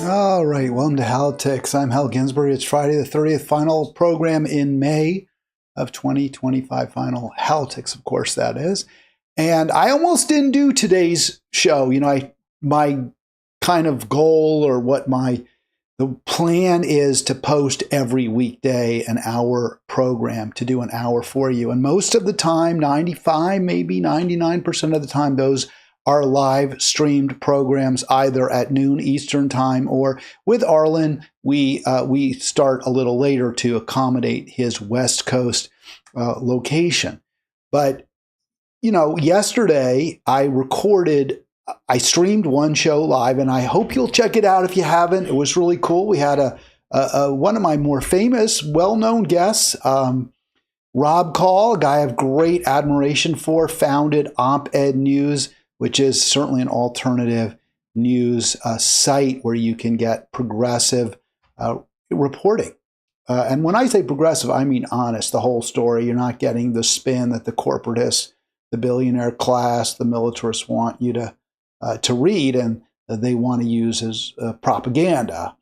All right, welcome to Halitics. I'm Hal Ginsberg. It's Friday the 30th, final program in May of 2025. Final Halitics, of course, that is. And I almost didn't do today's show. My kind of goal or the plan is to post every weekday an hour program, to do an hour for you. And most of the time, 95, maybe 99% of the time, those are live streamed programs either at noon Eastern time, or with Arlen, we start a little later to accommodate his West Coast location. But, yesterday I streamed one show live, and I hope you'll check it out if you haven't. It was really cool. We had one of my more famous, well-known guests, Rob Call, a guy I have great admiration for, founded Op-Ed News, which is certainly an alternative news site where you can get progressive reporting. And when I say progressive, I mean honest, the whole story. You're not getting the spin that the corporatists, the billionaire class, the militarists want you to read, and they want to use as propaganda.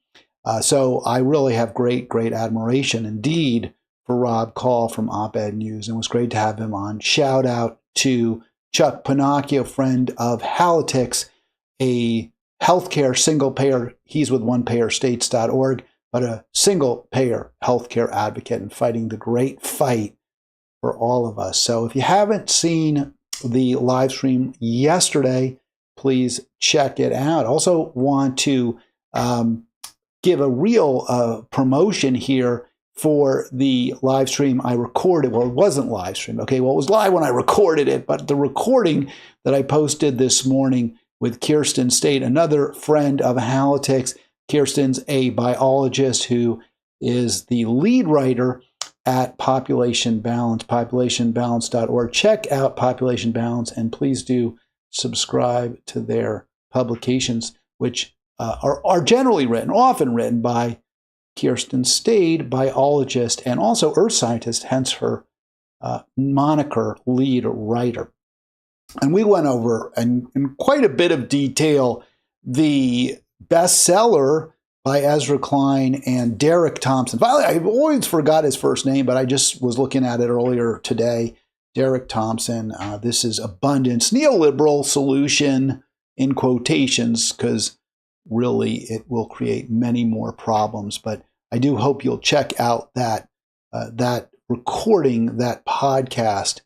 So I really have great admiration indeed for Rob Call from Op-Ed News, and it was great to have him on. Shout out to Chuck Pinocchio, friend of Halitics, a healthcare single payer. He's with onepayerstates.org, but a single payer healthcare advocate and fighting the great fight for all of us. So if you haven't seen the live stream yesterday, please check it out. Also want to give a real promotion here for the live stream I recorded. Well, it wasn't live stream. Okay, well, it was live when I recorded it, but the recording that I posted this morning with Kirsten State, another friend of Halitics. Kirsten's a biologist who is the lead writer at Population Balance, populationbalance.org. Check out Population Balance, and please do subscribe to their publications, which are generally often written by Kirsten Stade, biologist and also earth scientist, hence her moniker, lead writer. And we went over in quite a bit of detail the bestseller by Ezra Klein and Derek Thompson. Finally, I always forgot his first name, but I just was looking at it earlier today. Derek Thompson. This is Abundance, Neoliberal Solution, in quotations, because really it will create many more problems. But I do hope you'll check out that recording, that podcast.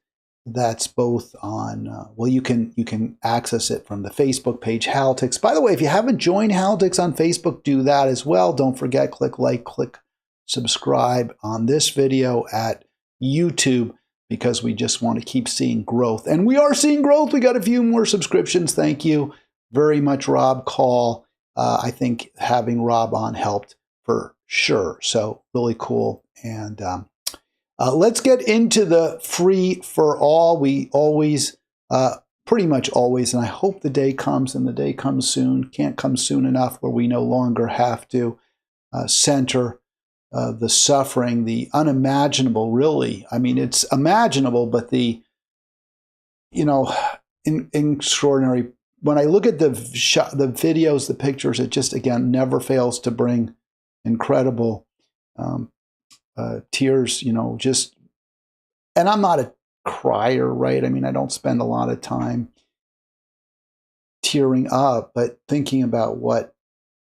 That's both on, you can access it from the Facebook page, Halitics. By the way, if you haven't joined Halitics on Facebook, do that as well. Don't forget, click like, click subscribe on this video at YouTube, because we just want to keep seeing growth. And we are seeing growth. We got a few more subscriptions. Thank you very much, Rob Call. I think having Rob on helped for sure. So really cool. And let's get into the free for all. We always, pretty much always, and I hope the day comes, and the day comes soon, can't come soon enough, where we no longer have to center the suffering, the unimaginable, really. I mean, it's imaginable, but the, extraordinary. When I look at the videos, the pictures, it just, again, never fails to bring incredible tears, just, and I'm not a crier, right? I mean, I don't spend a lot of time tearing up, but thinking about what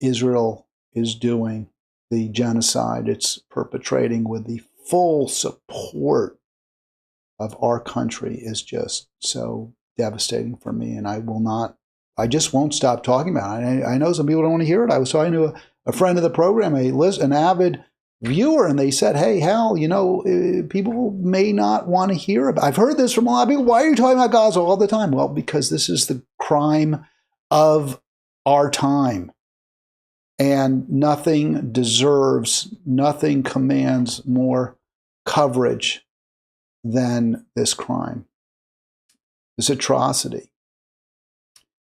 Israel is doing, the genocide it's perpetrating with the full support of our country, is just so devastating for me. And I just won't stop talking about it. I know some people don't want to hear it. I was talking to a friend of the program, an avid viewer, and they said, hey, Hal, people may not want to hear it. I've heard this from a lot of people. Why are you talking about Gaza all the time? Well, because this is the crime of our time. And nothing commands more coverage than this crime, this atrocity.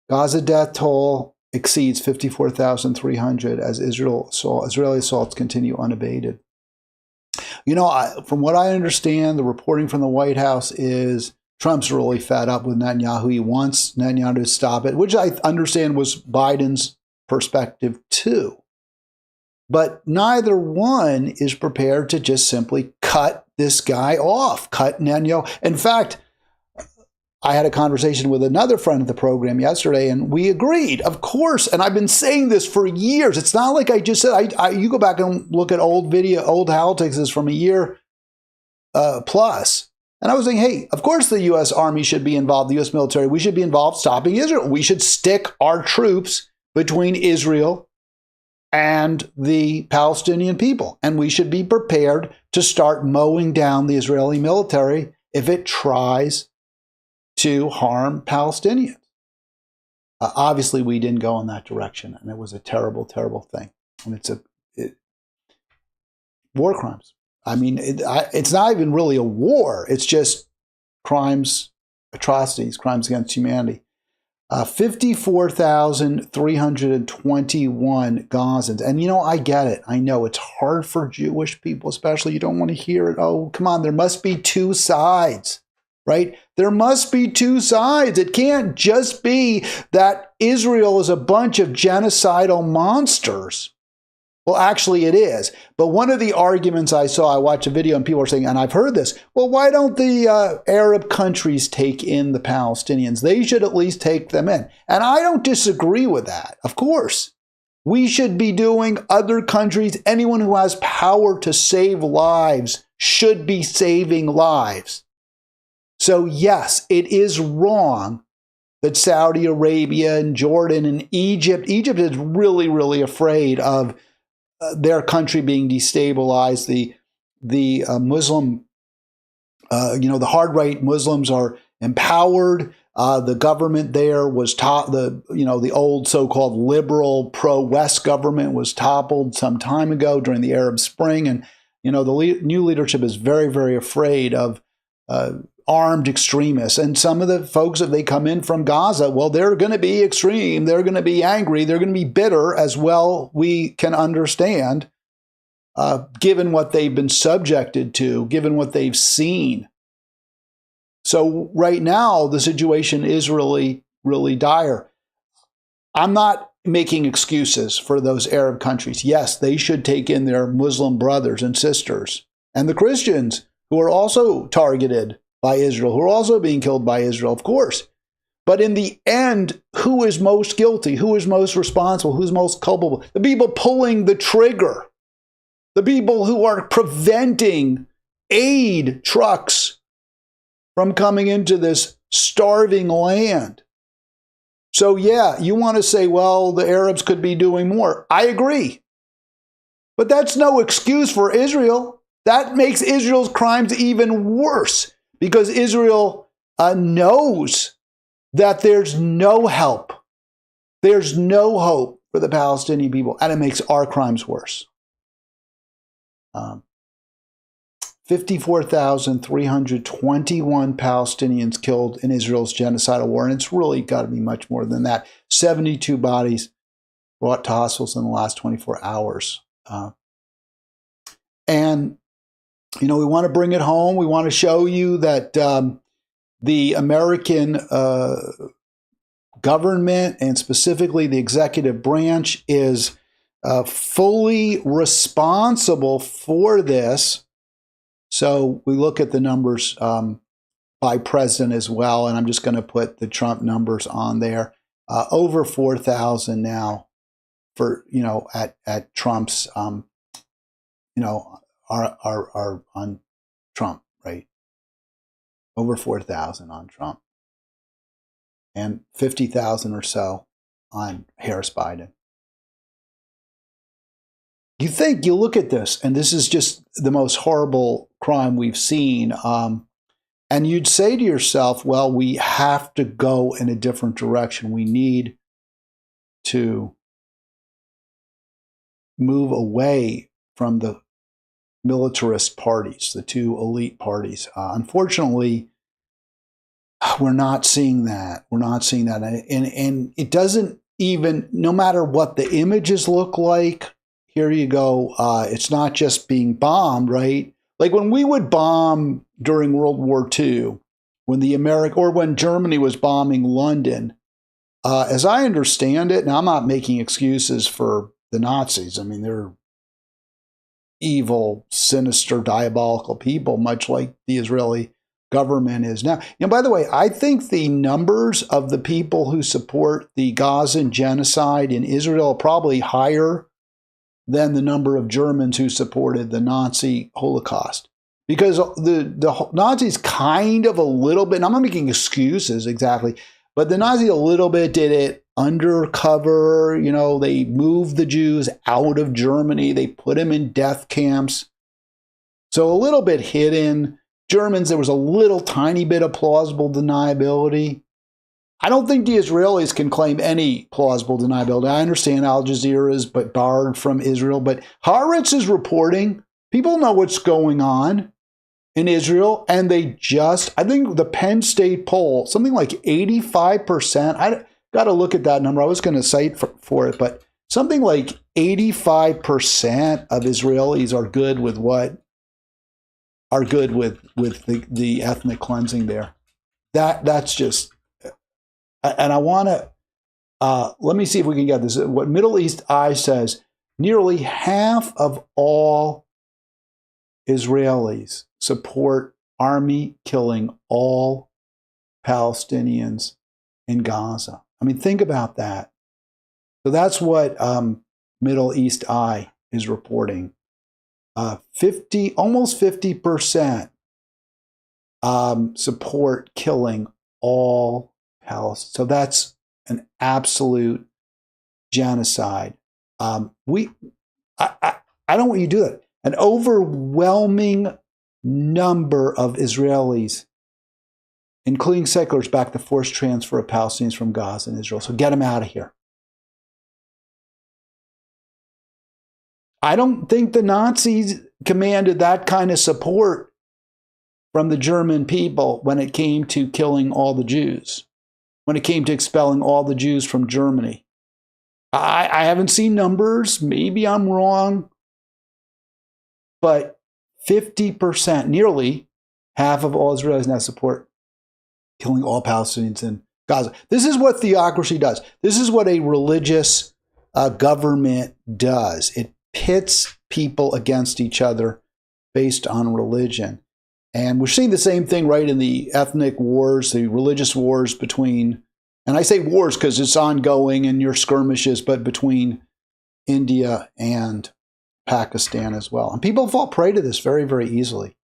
Gaza death toll exceeds 54,300 as Israeli assaults continue unabated. From what I understand, the reporting from the White House is Trump's really fed up with Netanyahu. He wants Netanyahu to stop it, which I understand was Biden's perspective too. But neither one is prepared to just simply cut this guy off, cut Netanyahu. In fact, I had a conversation with another friend of the program yesterday, and we agreed, of course. And I've been saying this for years. It's not like I just said. You go back and look at old Halitics from a year plus, and I was saying, hey, of course the U.S. Army should be involved, the U.S. military. We should be involved stopping Israel. We should stick our troops between Israel and the Palestinian people, and we should be prepared to start mowing down the Israeli military if it tries to harm Palestinians. Obviously, we didn't go in that direction, and it was a terrible, terrible thing. And it's war crimes. I mean, it's not even really a war. It's just crimes, atrocities, crimes against humanity. 54,321 Gazans. And, I get it. I know it's hard for Jewish people, especially. You don't want to hear it. Oh, come on. There must be two sides. Right? There must be two sides. It can't just be that Israel is a bunch of genocidal monsters. Well, actually it is. But one of the arguments I watched a video and people were saying, and I've heard this, well, why don't the Arab countries take in the Palestinians? They should at least take them in. And I don't disagree with that. Of course, we should be doing other countries. Anyone who has power to save lives should be saving lives. So yes, it is wrong that Saudi Arabia and Jordan and Egypt is really, really afraid of their country being destabilized. The Muslim, the hard right Muslims are empowered. The government there was the old so-called liberal pro-West government was toppled some time ago during the Arab Spring, and the new leadership is very, very afraid of armed extremists. And some of the folks, if they come in from Gaza, well, they're going to be extreme. They're going to be angry. They're going to be bitter as well. We can understand, given what they've been subjected to, given what they've seen. So right now, the situation is really, really dire. I'm not making excuses for those Arab countries. Yes, they should take in their Muslim brothers and sisters and the Christians who are also targeted by Israel, who are also being killed by Israel, of course. But in the end, who is most guilty? Who is most responsible? Who's most culpable? The people pulling the trigger. The people who are preventing aid trucks from coming into this starving land. So yeah, you want to say, well, the Arabs could be doing more. I agree. But that's no excuse for Israel. That makes Israel's crimes even worse. Because Israel knows that there's no help. There's no hope for the Palestinian people. And it makes our crimes worse. 54,321 Palestinians killed in Israel's genocidal war. And it's really got to be much more than that. 72 bodies brought to hospitals in the last 24 hours. And we want to bring it home. We want to show you that the American government, and specifically the executive branch, is fully responsible for this. So we look at the numbers by president as well, and I'm just going to put the Trump numbers on there. Over 4,000 now for at Trump's are on Trump, right? Over 4,000 on Trump. And 50,000 or so on Harris Biden. You look at this, and this is just the most horrible crime we've seen. And you'd say to yourself, well, we have to go in a different direction. We need to move away from the militarist parties, the two elite parties. Unfortunately, we're not seeing that. We're not seeing that. And it doesn't even, no matter what the images look like, here you go. It's not just being bombed, right? Like when we would bomb during World War II, when when Germany was bombing London, As I understand it, now I'm not making excuses for the Nazis. I mean, they're evil, sinister, diabolical people, much like the Israeli government is now. And by the way, I think the numbers of the people who support the Gazan genocide in Israel are probably higher than the number of Germans who supported the Nazi Holocaust. Because the Nazis kind of a little bit, and I'm not making excuses exactly, but the Nazis a little bit did it undercover. You know, they moved the Jews out of Germany. They put them in death camps. So a little bit hidden. Germans, there was a little tiny bit of plausible deniability. I don't think the Israelis can claim any plausible deniability. I understand Al Jazeera is but barred from Israel, but Haaretz is reporting. People know what's going on in Israel, and they just, I think the Penn State poll, something like 85%, I got to look at that number. I was going to cite for it, but something like 85% of Israelis are good with what? Are good with the ethnic cleansing there. That's just, and I want to, let me see if we can get this. What Middle East Eye says, nearly half of all Israelis support army killing all Palestinians in Gaza. I mean, think about that. So that's what Middle East Eye is reporting. Almost 50% support killing all Palestinians. So that's an absolute genocide. I don't want you to do that. An overwhelming number of Israelis, including seculars, back the forced transfer of Palestinians from Gaza and Israel. So get them out of here. I don't think the Nazis commanded that kind of support from the German people when it came to killing all the Jews, when it came to expelling all the Jews from Germany. I haven't seen numbers. Maybe I'm wrong. But 50%, nearly half of all Israelis now support killing all Palestinians in Gaza. This is what theocracy does. This is what a religious government does. It pits people against each other based on religion. And we're seeing the same thing right in the ethnic wars, the religious wars between, and I say wars because it's ongoing and your skirmishes, but between India and Pakistan as well. And people fall prey to this very, very easily.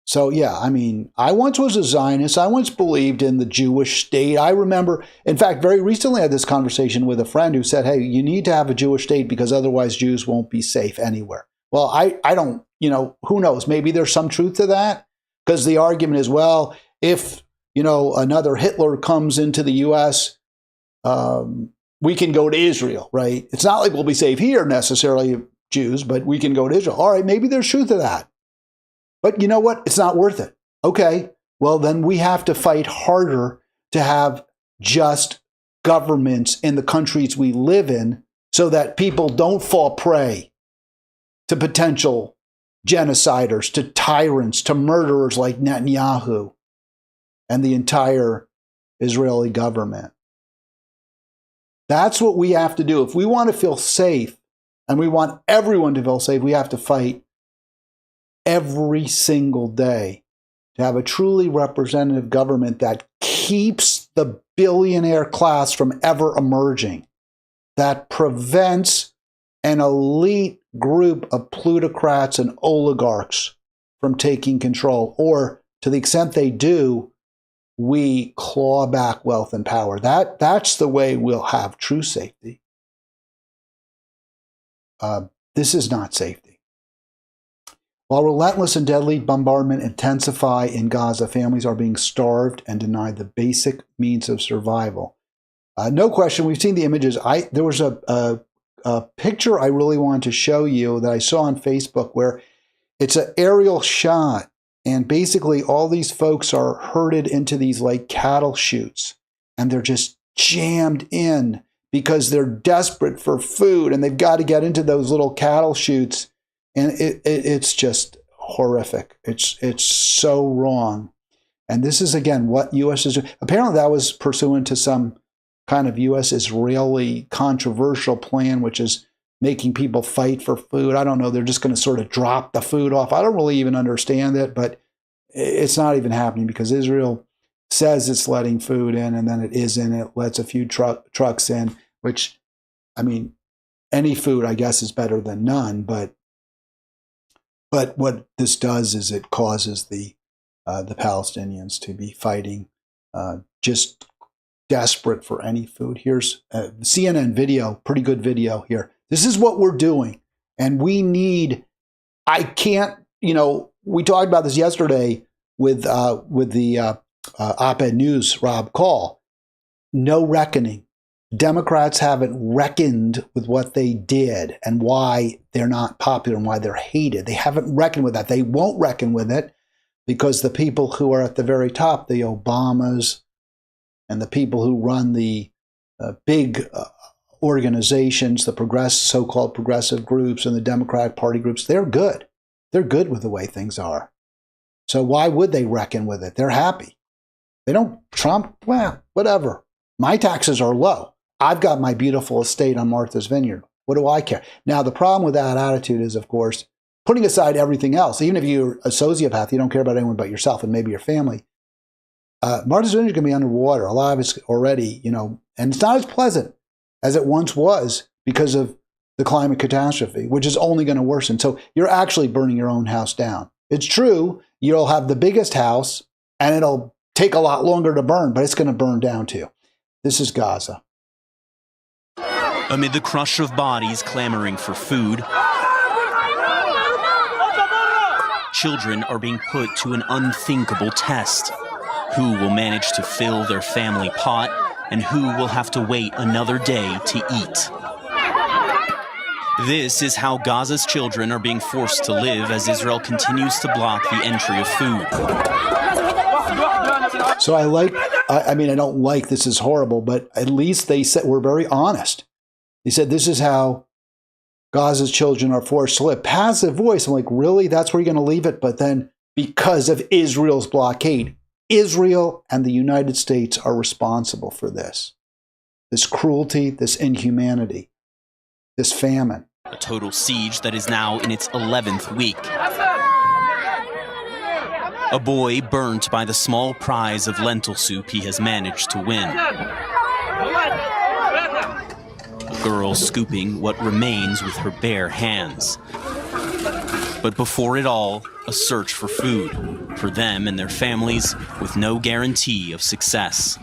So yeah, I mean, I once was a Zionist. I once believed in the Jewish state. I remember, in fact, very recently I had this conversation with a friend who said, hey, you need to have a Jewish state because otherwise Jews won't be safe anywhere. Well, I don't, who knows? Maybe there's some truth to that, because the argument is, well, if, another Hitler comes into the U.S., we can go to Israel, right? It's not like we'll be safe here necessarily, Jews, but we can go to Israel. All right, maybe there's truth to that. But you know what? It's not worth it. Okay, well, then we have to fight harder to have just governments in the countries we live in so that people don't fall prey to potential genociders, to tyrants, to murderers like Netanyahu and the entire Israeli government. That's what we have to do. If we want to feel safe, and we want everyone to feel safe, we have to fight every single day to have a truly representative government that keeps the billionaire class from ever emerging, that prevents an elite group of plutocrats and oligarchs from taking control, or to the extent they do, we claw back wealth and power. That's the way we'll have true safety. This is not safety. While relentless and deadly bombardment intensify in Gaza, families are being starved and denied the basic means of survival. No question, we've seen the images. There was a picture I really wanted to show you that I saw on Facebook where it's an aerial shot, and basically all these folks are herded into these like cattle chutes, and they're just jammed in because they're desperate for food and they've got to get into those little cattle chutes. And it's just horrific. It's so wrong. And this is, again, what U.S. is doing. Apparently that was pursuant to some kind of U.S.-Israeli controversial plan, which is making people fight for food. I don't know. They're just going to sort of drop the food off. I don't really even understand it, but it's not even happening because Israel says it's letting food in, and then it isn't. It lets a few trucks in, which, I mean, any food, I guess, is better than none. But what this does is it causes the Palestinians to be fighting, just desperate for any food. Here's a CNN video, pretty good video here. This is what we're doing, and we need. I can't. We talked about this yesterday with the op-ed news, Rob Call. No reckoning. Democrats haven't reckoned with what they did and why they're not popular and why they're hated. They haven't reckoned with that. They won't reckon with it because the people who are at the very top, the Obamas and the people who run the big organizations, the so-called progressive groups and the Democratic Party groups, they're good. They're good with the way things are. So why would they reckon with it? They're happy. They don't. Trump, well, whatever. My taxes are low. I've got my beautiful estate on Martha's Vineyard. What do I care? Now, the problem with that attitude is, of course, putting aside everything else, even if you're a sociopath, you don't care about anyone but yourself and maybe your family. Martha's Vineyard is going to be underwater. A lot of it's already, and it's not as pleasant as it once was because of the climate catastrophe, which is only going to worsen. So you're actually burning your own house down. It's true, you'll have the biggest house and it'll take a lot longer to burn, but it's going to burn down too. This is Gaza. Amid the crush of bodies clamoring for food, children are being put to an unthinkable test. Who will manage to fill their family pot, and who will have to wait another day to eat? This is how Gaza's children are being forced to live as Israel continues to block the entry of food. So I don't like, this is horrible, but at least they said, we're very honest. They said, this is how Gaza's children are forced to live. Passive voice. I'm like, really? That's where you're going to leave it? But then because of Israel's blockade, Israel and the United States are responsible for this cruelty, this inhumanity, this famine. A total siege that is now in its 11th week. A boy burnt by the small prize of lentil soup he has managed to win. A girl scooping what remains with her bare hands. But before it all, a search for food, for them and their families, with no guarantee of success.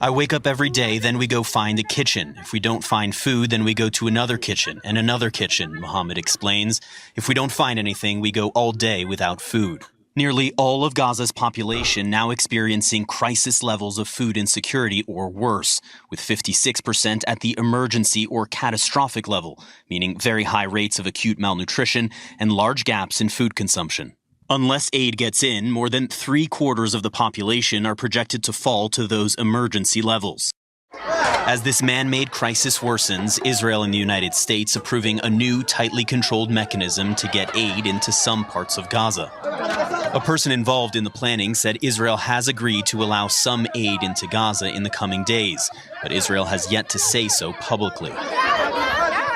I wake up every day, then we go find a kitchen. If we don't find food, then we go to another kitchen and another kitchen, Mohammed explains. If we don't find anything, we go all day without food. Nearly all of Gaza's population now experiencing crisis levels of food insecurity or worse, with 56% at the emergency or catastrophic level, meaning very high rates of acute malnutrition and large gaps in food consumption. Unless aid gets in, more than 3/4 of the population are projected to fall to those emergency levels. As this man-made crisis worsens, Israel and the United States approving a new, tightly controlled mechanism to get aid into some parts of Gaza. A person involved in the planning said Israel has agreed to allow some aid into Gaza in the coming days, but Israel has yet to say so publicly.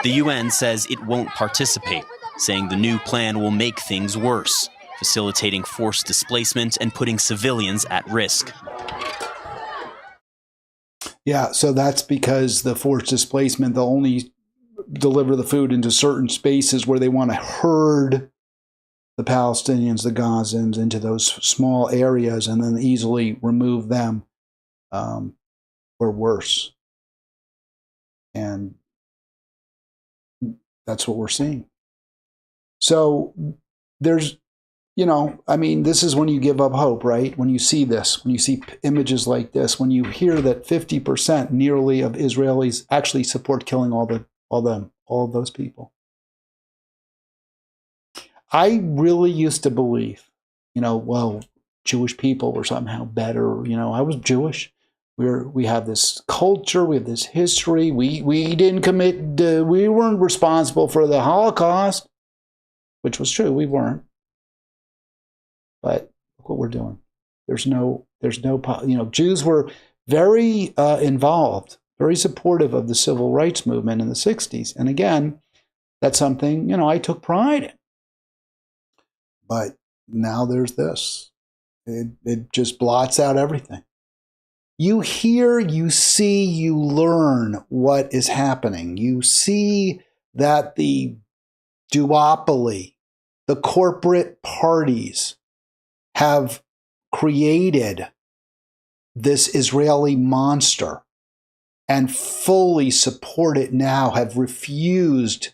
The UN says it won't participate, saying the new plan will make things worse, facilitating forced displacement and putting civilians at risk. Yeah, so that's because the forced displacement, they'll only deliver the food into certain spaces where they want to herd the Palestinians, the Gazans, into those small areas and then easily remove them, or worse. And that's what we're seeing. So there's, this is when you give up hope, right? When you see this, when you see images like this, when you hear that 50% nearly of Israelis actually support killing all of those people. I really used to believe, Jewish people were somehow better. I was Jewish. We have this culture, we have this history. We didn't we weren't responsible for the Holocaust, which was true. We weren't. But look what we're doing. Jews were very involved, very supportive of the civil rights movement in the 60s. And again, that's something, you know, I took pride in. But now there's this. It just blots out everything. You hear, you see, you learn what is happening. You see that the duopoly, the corporate parties have created this Israeli monster and fully support it now, have refused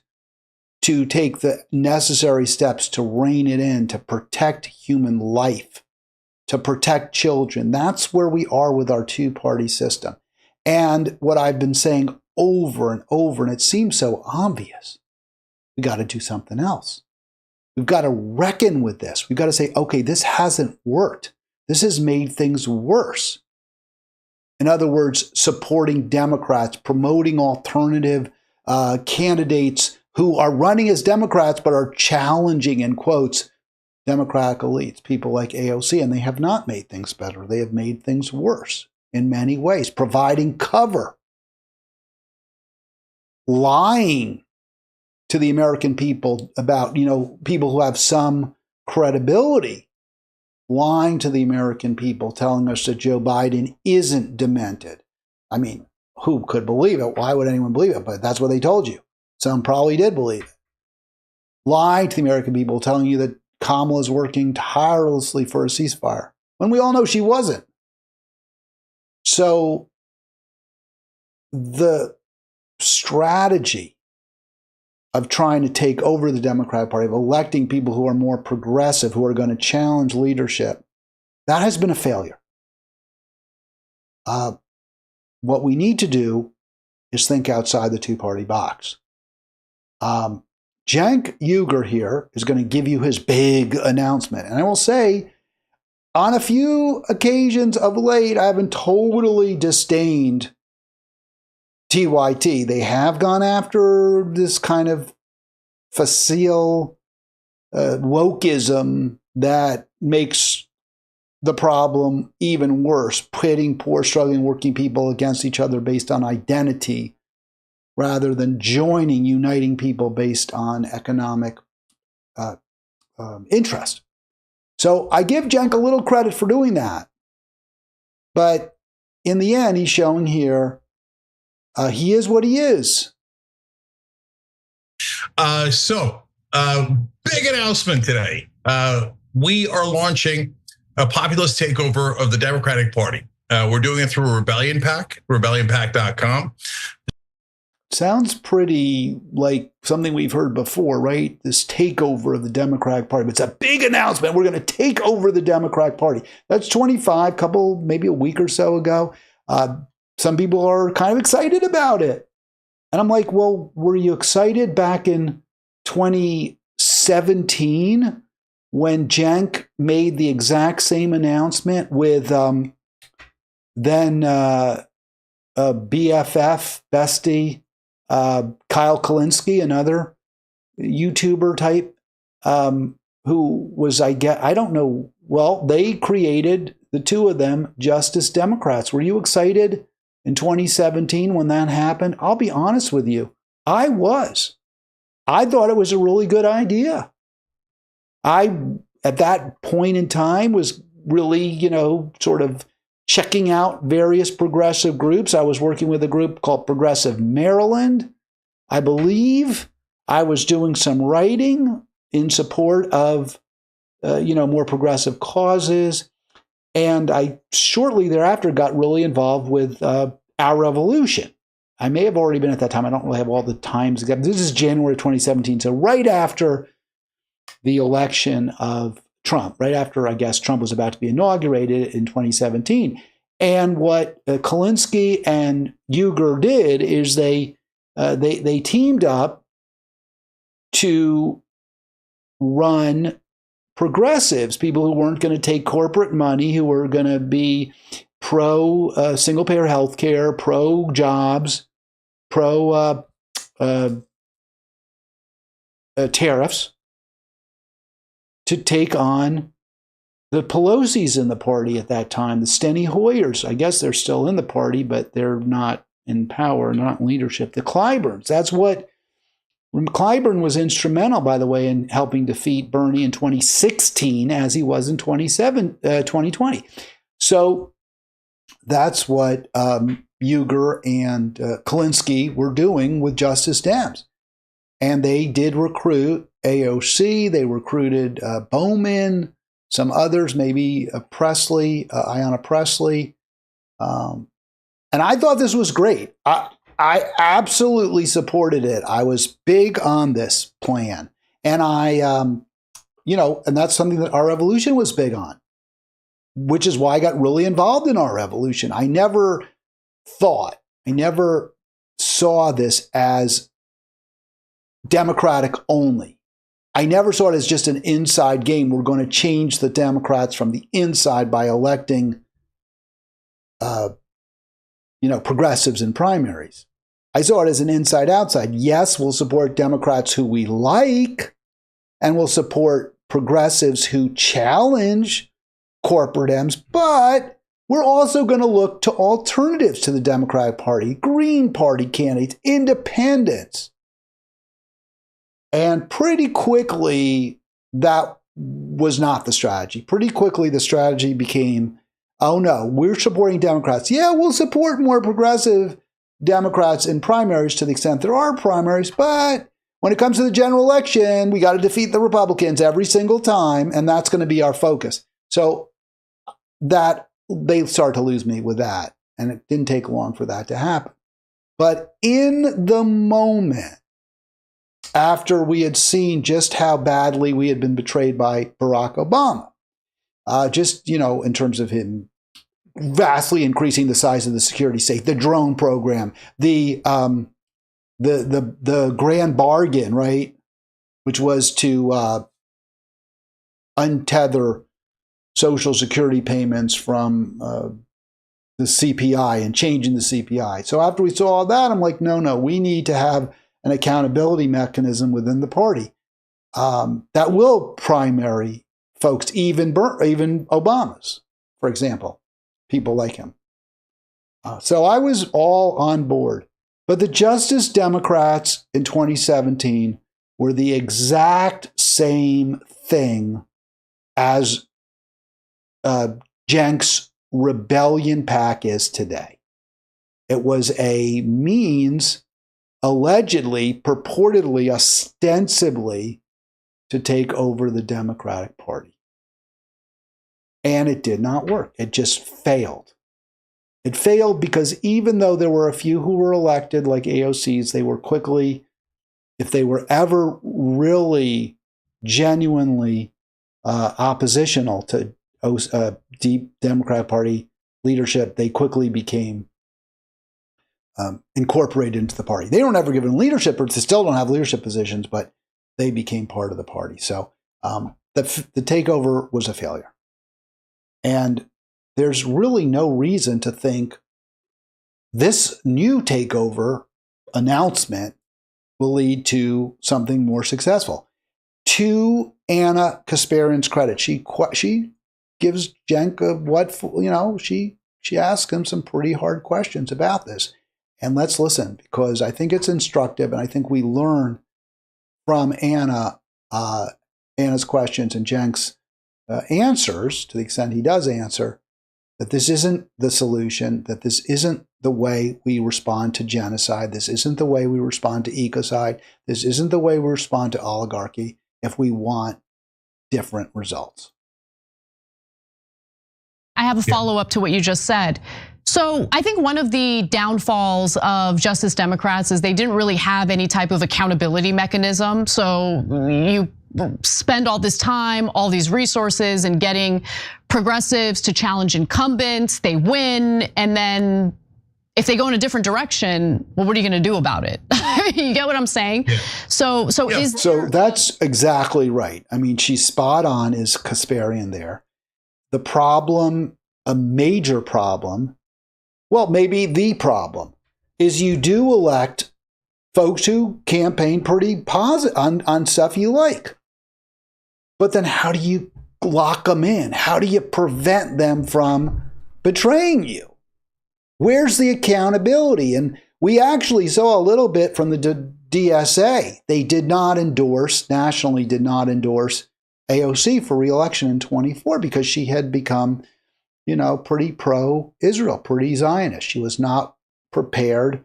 to take the necessary steps to rein it in, to protect human life, to protect children. That's where we are with our two-party system. And what I've been saying over and over, and it seems so obvious, we got to do something else. We've got to reckon with this. We've got to say, okay, this hasn't worked. This has made things worse. In other words, supporting Democrats, promoting alternative candidates who are running as Democrats but are challenging, in quotes, Democratic elites, people like AOC, and they have not made things better. They have made things worse in many ways, providing cover, lying to the American people about, you know, people who have some credibility, lying to the American people, telling us that Joe Biden isn't demented. I mean, who could believe it? Why would anyone believe it? But that's what they told you. Some probably did believe it. Lying to the American people, telling you that Kamala's working tirelessly for a ceasefire, when we all know she wasn't. So the strategy of trying to take over the Democratic Party, of electing people who are more progressive, who are going to challenge leadership, that has been a failure. What we need to do is think outside the two-party box. Cenk Uygur here is going to give you his big announcement. And I will say, on a few occasions of late, I haven't totally disdained TYT. They have gone after this kind of facile wokeism that makes the problem even worse, pitting poor, struggling, working people against each other based on identity rather than joining, uniting people based on economic interest. So I give Cenk a little credit for doing that. But in the end, he's showing here he is what he is. Big announcement today. We are launching a populist takeover of the Democratic Party. We're doing it through a Rebellion PAC, rebellionpac.com. Sounds pretty like something we've heard before, right? This takeover of the Democratic Party. But it's a big announcement. We're going to take over the Democratic Party. That's 25, maybe a week or so ago. Some people are kind of excited about it. And I'm like, well, were you excited back in 2017 when Cenk made the exact same announcement with then BFF, bestie, Kyle Kalinske, another YouTuber type, who was, I don't know, well, they created, the two of them, Justice Democrats. Were you excited in 2017 when that happened? I'll be honest with you, I was. I thought it was a really good idea. I, at that point in time, was really, sort of checking out various progressive groups. I was working with a group called Progressive Maryland. I believe I was doing some writing in support of, more progressive causes. And I shortly thereafter got really involved with Our Revolution. I may have already been at that time. I don't really have all the times. This is January 2017. So right after the election of Trump, right after, I guess, Trump was about to be inaugurated in 2017. And what Kalinske and Uygur did is they teamed up to run progressives, people who weren't going to take corporate money, who were going to be pro single-payer health care, pro jobs, pro tariffs, to take on the Pelosi's in the party at that time, the Steny Hoyers. I guess they're still in the party, but they're not in power, not in leadership. The Clyburns. That's what Clyburn was instrumental, by the way, in helping defeat Bernie in 2016, as he was in 2020. So that's what Uygur and Kulinski were doing with Justice Dems. And they did recruit AOC. They recruited Bowman, some others, maybe Presley, Ayanna Presley. And I thought this was great. I absolutely supported it. I was big on this plan. And and that's something that Our Revolution was big on, which is why I got really involved in Our Revolution. I never saw this as Democratic only. I never saw it as just an inside game. We're going to change the Democrats from the inside by electing, progressives in primaries. I saw it as an inside-outside. Yes, we'll support Democrats who we like, and we'll support progressives who challenge corporate M's, but we're also going to look to alternatives to the Democratic Party, Green Party candidates, independents. And pretty quickly, that was not the strategy. Pretty quickly, the strategy became, oh no, we're supporting Democrats. Yeah, we'll support more progressive Democrats in primaries to the extent there are primaries, but when it comes to the general election, we got to defeat the Republicans every single time, and that's going to be our focus. So that they started to lose me with that, and it didn't take long for that to happen. But in the moment, after we had seen just how badly we had been betrayed by Barack Obama, in terms of him vastly increasing the size of the security state, the drone program, the grand bargain, right, which was to untether Social Security payments from the CPI and changing the CPI. So after we saw all that, I'm like, no, we need to have an accountability mechanism within the party that will primary folks, even Obama's, for example, people like him. So I was all on board. But the Justice Democrats in 2017 were the exact same thing as Cenk's rebellion pack is today. It was a means, allegedly, purportedly, ostensibly, to take over the Democratic Party. And it did not work. It just failed. It failed because even though there were a few who were elected, like AOCs, they were quickly, if they were ever really genuinely oppositional to deep Democratic Party leadership, they quickly became incorporated into the party. They were never given leadership, or they still don't have leadership positions, but they became part of the party. So the takeover was a failure. And there's really no reason to think this new takeover announcement will lead to something more successful. To Ana Kasparian's credit, she gives Cenk she asks him some pretty hard questions about this. And let's listen, because I think it's instructive, and I think we learn from Anna's questions and Cenk's answers, to the extent he does answer, that this isn't the solution, that this isn't the way we respond to genocide, this isn't the way we respond to ecocide, this isn't the way we respond to oligarchy if we want different results. I have a follow-up to what you just said. So I think one of the downfalls of Justice Democrats is they didn't really have any type of accountability mechanism. So you spend all this time, all these resources, and getting progressives to challenge incumbents, they win, and then if they go in a different direction, well, what are you going to do about it? You get what I'm saying? Yeah. So that's exactly right. I mean, she's spot on, is Kasparian there. The problem, a major problem, well, maybe the problem, is you do elect folks who campaign pretty positive on stuff you like. But then how do you lock them in? How do you prevent them from betraying you? Where's the accountability? And we actually saw a little bit from the DSA. They did not endorse, nationally did not endorse AOC for re-election in 24 because she had become, pretty pro-Israel, pretty Zionist. She was not prepared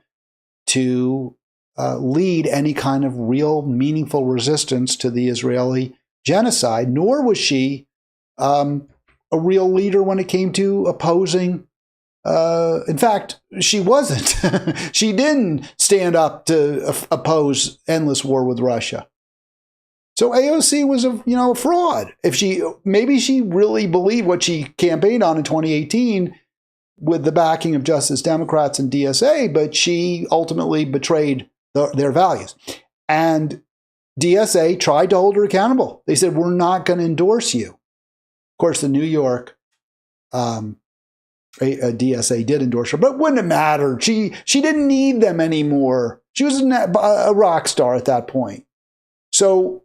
to lead any kind of real meaningful resistance to the Israeli genocide, nor was she a real leader when it came to opposing. In fact, she wasn't. She didn't stand up to oppose endless war with Russia. So AOC was a fraud. Maybe she really believed what she campaigned on in 2018 with the backing of Justice Democrats and DSA, but she ultimately betrayed their values. And DSA tried to hold her accountable. They said, we're not going to endorse you. Of course, the New York DSA did endorse her, but it wouldn't have mattered. She didn't need them anymore. She was a rock star at that point. So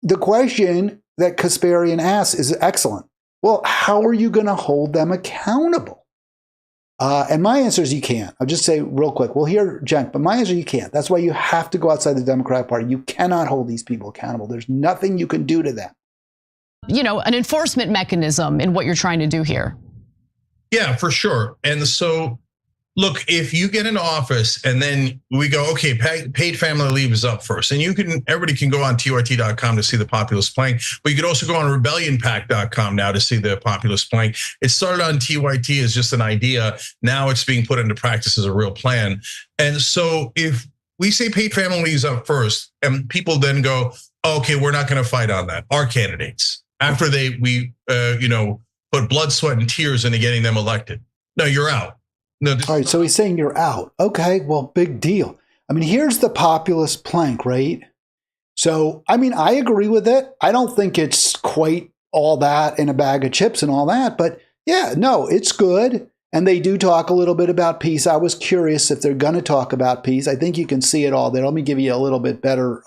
the question that Kasparian asks is excellent. Well, how are you going to hold them accountable? And my answer is you can't. I'll just say real quick. We'll hear Cenk, but my answer is you can't. That's why you have to go outside the Democratic Party. You cannot hold these people accountable. There's nothing you can do to them. An enforcement mechanism in what you're trying to do here. Yeah, for sure. And so, look, if you get into office and then we go, okay, paid family leave is up first. And everybody can go on TYT.com to see the populist plank, but you could also go on rebellionpack.com now to see the populist plank. It started on TYT as just an idea. Now it's being put into practice as a real plan. And so if we say paid family leave is up first and people then go, okay, we're not going to fight on that. Our candidates, after we put blood, sweat, and tears into getting them elected. No, you're out. No. All right, so he's saying you're out. Okay, well, big deal. Here's the populist plank, right? So, I agree with it. I don't think it's quite all that in a bag of chips and all that, but yeah, no, it's good. And they do talk a little bit about peace. I was curious if they're going to talk about peace. I think you can see it all there. Let me give you a little bit better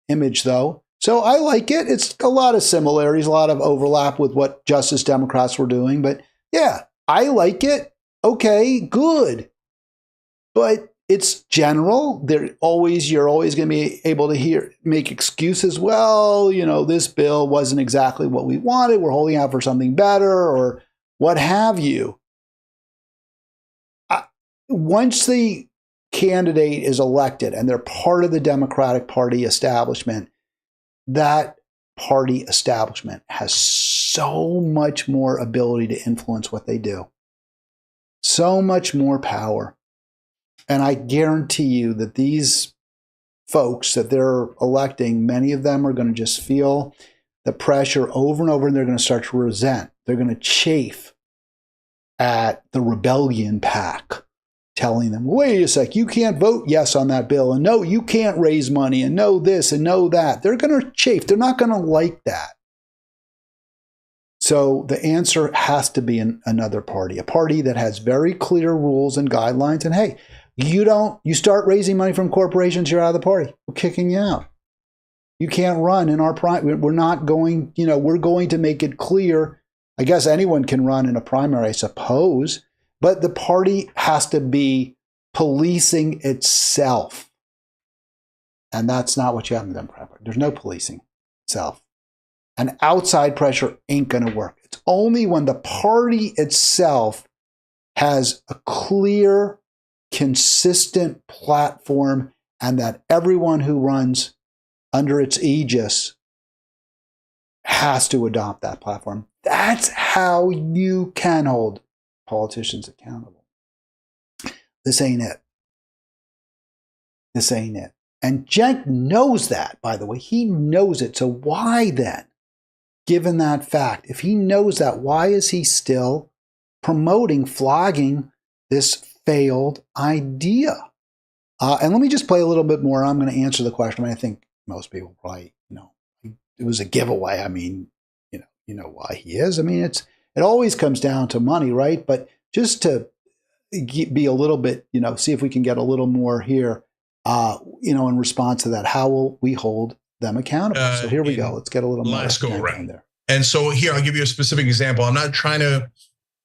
image, though. So I like it. It's a lot of similarities, a lot of overlap with what Justice Democrats were doing. But yeah, I like it. Okay, good. But it's general. You're always going to be able to make excuses. Well, this bill wasn't exactly what we wanted. We're holding out for something better or what have you. Once the candidate is elected and they're part of the Democratic Party establishment, that party establishment has so much more ability to influence what they do. So much more power. And I guarantee you that these folks that they're electing, many of them are going to just feel the pressure over and over, and they're going to start to resent. They're going to chafe at the rebellion pack telling them, wait a sec, you can't vote yes on that bill, and no, you can't raise money, and no this, and no that. They're going to chafe. They're not going to like that. So the answer has to be another party, a party that has very clear rules and guidelines. And hey, you start raising money from corporations, you're out of the party. We're kicking you out. You can't run in our primary. We're not going, we're going to make it clear. I guess anyone can run in a primary, I suppose. But the party has to be policing itself. And that's not what you have in the Democratic Party. There's no policing itself. And outside pressure ain't going to work. It's only when the party itself has a clear, consistent platform and that everyone who runs under its aegis has to adopt that platform. That's how you can hold politicians accountable. This ain't it. This ain't it. And Cenk knows that, by the way. He knows it. So why then, given that fact, if he knows that, why is he still promoting, flogging this failed idea? And let me just play a little bit more. I'm going to answer the question. I think most people probably, it was a giveaway. You know why he is. It always comes down to money, right? But just to be a little bit, see if we can get a little more here, in response to that, how will we hold them accountable? So here we go. Let's get a little more last go in around there. And so here, I'll give you a specific example. I'm not trying to,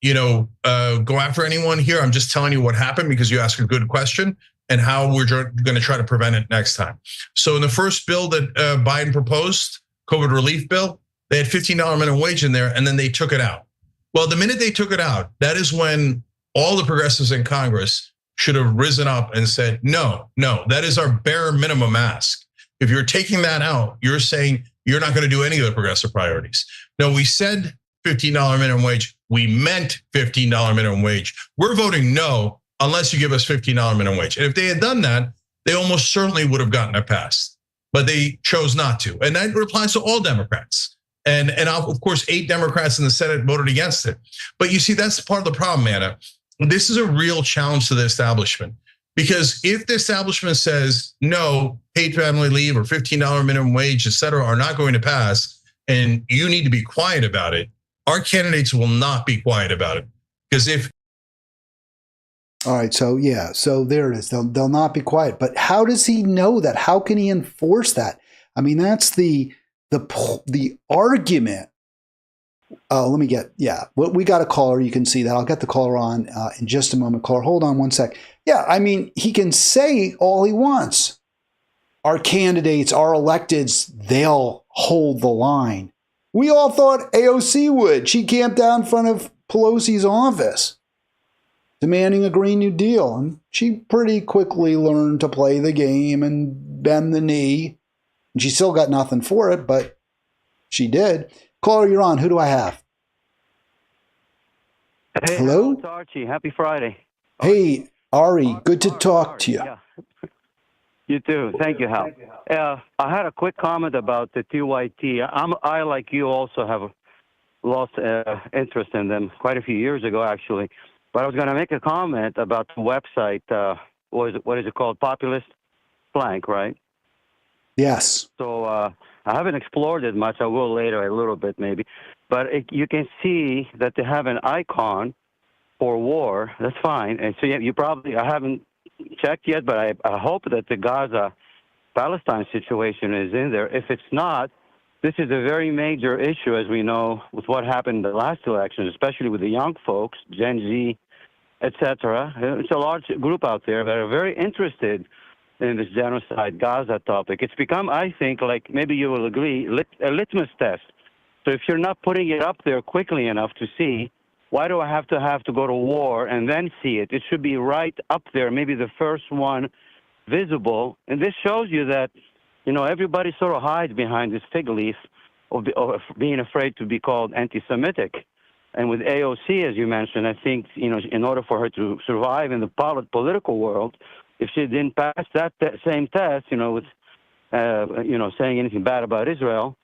go after anyone here. I'm just telling you what happened because you asked a good question and how we're going to try to prevent it next time. So in the first bill that Biden proposed, COVID relief bill, they had $15 minimum wage in there, and then they took it out. Well, the minute they took it out, that is when all the progressives in Congress should have risen up and said, no, that is our bare minimum ask. If you're taking that out, you're saying you're not going to do any of the progressive priorities. No, we said $15 minimum wage. We meant $15 minimum wage. We're voting no unless you give us $15 minimum wage. And if they had done that, they almost certainly would have gotten it passed. But they chose not to. And that applies to all Democrats. And of course, 8 Democrats in the Senate voted against it. But you see, that's part of the problem, Anna. This is a real challenge to the establishment. Because if the establishment says, no, paid family leave or $15 minimum wage, et cetera, are not going to pass, and you need to be quiet about it, our candidates will not be quiet about it. Because if... All right, so yeah, so there it is. They'll not be quiet. But how does he know that? How can he enforce that? I mean, that's the argument. We got a caller. You can see that. I'll get the caller on in just a moment. Caller, hold on one sec. Yeah, I mean, he can say all he wants. Our candidates, our electeds, they'll hold the line. We all thought AOC would. She camped out in front of Pelosi's office, demanding a Green New Deal. And she pretty quickly learned to play the game and bend the knee. And she still got nothing for it, but she did. Caller, you're on. Who do I have? Hey, hello? It's Archie. Happy Friday. Hey, Ari. Good to talk to you. Yeah. You too. Thank you, Hal. I had a quick comment about the TYT. I, like you, also have lost interest in them quite a few years ago, actually. But I was going to make a comment about the website. What is it called? Populist Flank, right? Yes. So I haven't explored it much. I will later, a little bit maybe. But you can see that they have an icon for war. That's fine. And so you probably, I haven't checked yet, but I hope that the Gaza-Palestine situation is in there. If it's not, this is a very major issue, as we know, with what happened in the last election, especially with the young folks, Gen Z, etc. It's a large group out there that are very interested in this genocide Gaza topic. It's become, I think, like maybe you will agree, a litmus test. So if you're not putting it up there quickly enough to see, why do I have to go to war and then see it? It should be right up there, maybe the first one visible. And this shows you that, everybody sort of hides behind this fig leaf of being afraid to be called anti-Semitic. And with AOC, as you mentioned, I think, in order for her to survive in the political world, if she didn't pass that same test, with, saying anything bad about Israel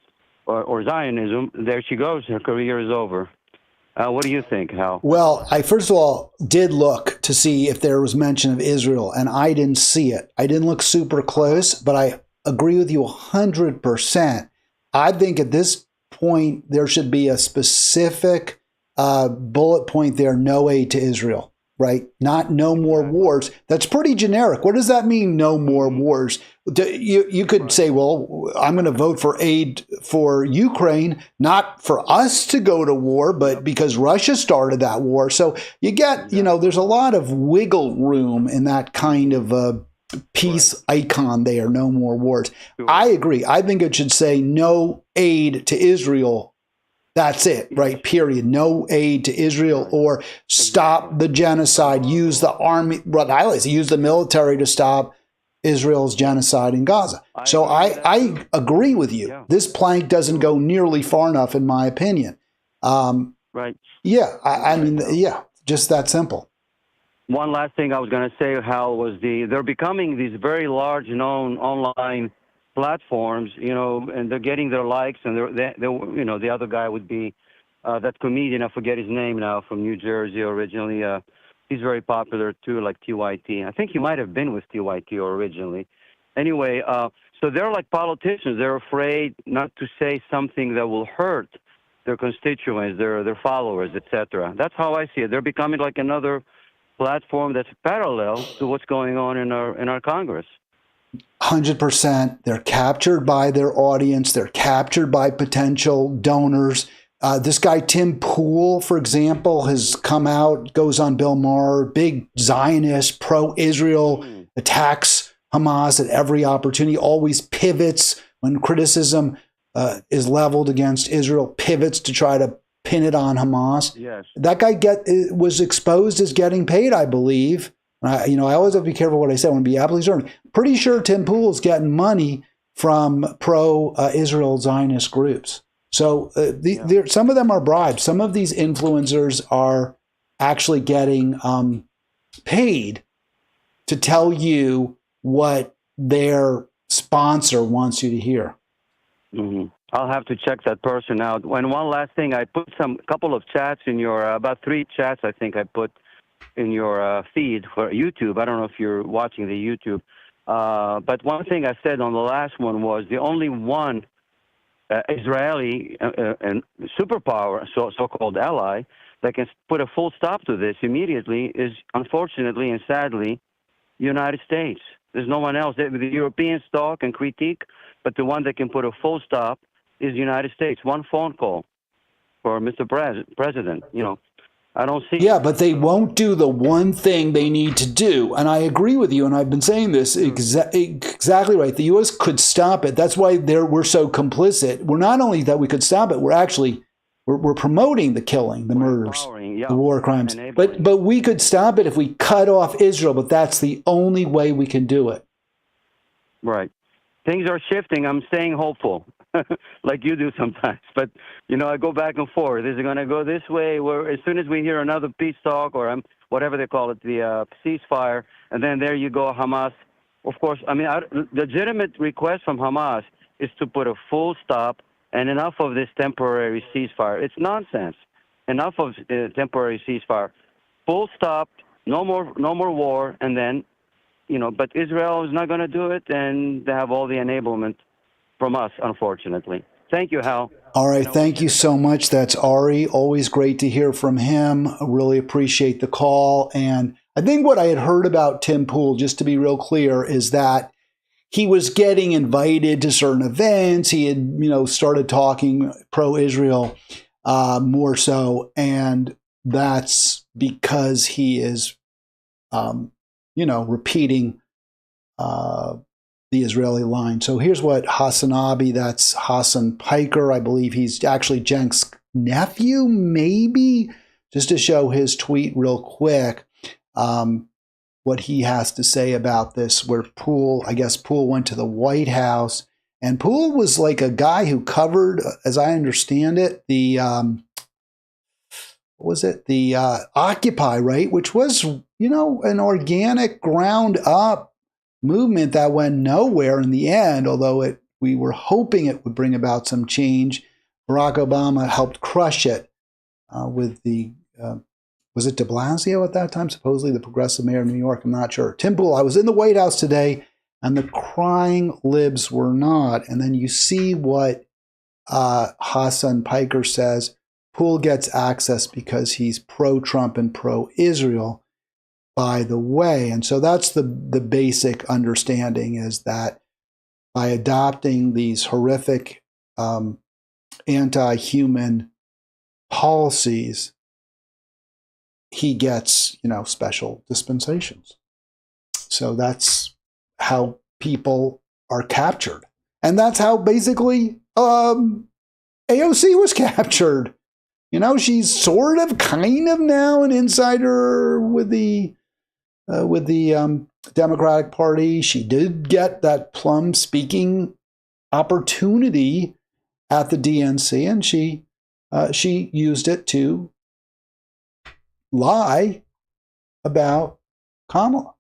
or Zionism, there she goes. Her career is over. What do you think, Hal? Well, I first of all did look to see if there was mention of Israel, and I didn't see it. I didn't look super close, but I agree with you 100%. I think at this point there should be a specific bullet point there: no aid to Israel. Right? Not no more wars. That's pretty generic. What does that mean, no more wars? You could say, well, I'm going to vote for aid for Ukraine, not for us to go to war, but because Russia started that war. So you get, there's a lot of wiggle room in that kind of peace icon there, no more wars. I agree. I think it should say no aid to Israel. That's it, right? Period. No aid to Israel, or stop the genocide. Use the army, use the military to stop Israel's genocide in Gaza. So I agree with you. Yeah. This plank doesn't go nearly far enough, in my opinion. Right. Yeah. I mean, just that simple. One last thing I was going to say, Hal, was they're becoming these very large known online platforms, and they're getting their likes, and they're the other guy would be that comedian, I forget his name now, from New Jersey originally. He's very popular too, like TYT. I think he might have been with TYT originally. Anyway, so they're like politicians. They're afraid not to say something that will hurt their constituents, their followers, etc. That's how I see it. They're becoming like another platform that's parallel to what's going on in our Congress. 100%. They're captured by their audience. They're captured by potential donors. This guy, Tim Pool, for example, has come out, goes on Bill Maher, big Zionist, pro-Israel, attacks Hamas at every opportunity, always pivots when criticism is leveled against Israel, pivots to try to pin it on Hamas. Yes. That guy was exposed as getting paid, I believe. I always have to be careful what I say. I want to be absolutely certain. Pretty sure Tim Pool's getting money from pro-Israel Zionist groups. So some of them are bribed. Some of these influencers are actually getting paid to tell you what their sponsor wants you to hear. Mm-hmm. I'll have to check that person out. And one last thing, I put a couple of chats in your, about 3 chats I think I put in your feed for YouTube. I don't know if you're watching the YouTube. But one thing I said on the last one was the only one Israeli and superpower, so-called ally, that can put a full stop to this immediately is, unfortunately and sadly, the United States. There's no one else. The Europeans talk and critique, but the one that can put a full stop is the United States. One phone call for Mr. President. I don't see. Yeah, but they won't do the one thing they need to do. And I agree with you, and I've been saying this exactly right. The U.S. could stop it. That's why we're so complicit. We're not only that we could stop it, we're promoting the killing, the murders, the war crimes. But we could stop it if we cut off Israel, but that's the only way we can do it. Right. Things are shifting. I'm staying hopeful. Like you do sometimes. But, I go back and forth. Is it going to go this way? Where as soon as we hear another peace talk or whatever they call it, the ceasefire, and then there you go, Hamas. Of course, the legitimate request from Hamas is to put a full stop and enough of this temporary ceasefire. It's nonsense. Enough of temporary ceasefire. Full stop, no more war, and then, but Israel is not going to do it, and they have all the enablement from us, unfortunately. Thank you, Hal. All right. Thank you so much. That's Ari. Always great to hear from him. I really appreciate the call. And I think what I had heard about Tim Pool, just to be real clear, is that he was getting invited to certain events. He had, started talking pro-Israel more so. And that's because he is, repeating the Israeli line. So here's what Hassanabi, that's Hassan Piker, I believe he's actually Cenk's nephew, maybe, just to show his tweet real quick, what he has to say about this, where Pool went to the White House, and Pool was like a guy who covered, as I understand it, the Occupy, right? Which was, an organic ground up movement that went nowhere in the end, although we were hoping it would bring about some change. Barack Obama helped crush it with the, was it de Blasio at that time? Supposedly the progressive mayor of New York, I'm not sure. Tim Pool, I was in the White House today, and the crying libs were not. And then you see what Hassan Piker says. Pool gets access because he's pro-Trump and pro-Israel, by the way. And so that's the basic understanding, is that by adopting these horrific anti-human policies, he gets, special dispensations. So that's how people are captured. And that's how basically AOC was captured. She's sort of, kind of now an insider with the Democratic Party. She did get that plum speaking opportunity at the DNC, and she used it to lie about Kamala.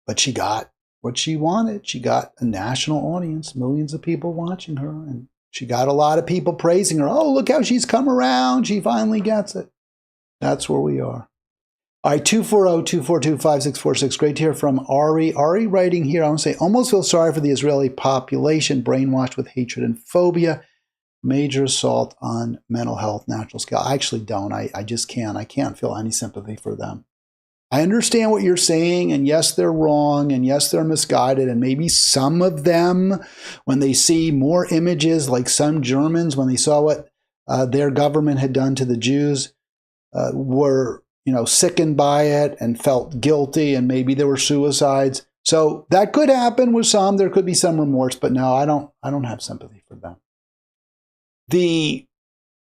But she got what she wanted. She got a national audience, millions of people watching her, and she got a lot of people praising her. Oh, look how she's come around. She finally gets it. That's where we are. All right, 240-242-5646. Great to hear from Ari. Ari writing here, I want to say, almost feel sorry for the Israeli population, brainwashed with hatred and phobia. Major assault on mental health, natural scale. I actually don't. I just can't. I can't feel any sympathy for them. I understand what you're saying, and yes, they're wrong, and yes, they're misguided, and maybe some of them, when they see more images, like some Germans, when they saw what their government had done to the Jews, were sickened by it and felt guilty, and maybe there were suicides. So that could happen with some. There could be some remorse, but no, I don't have sympathy for them. The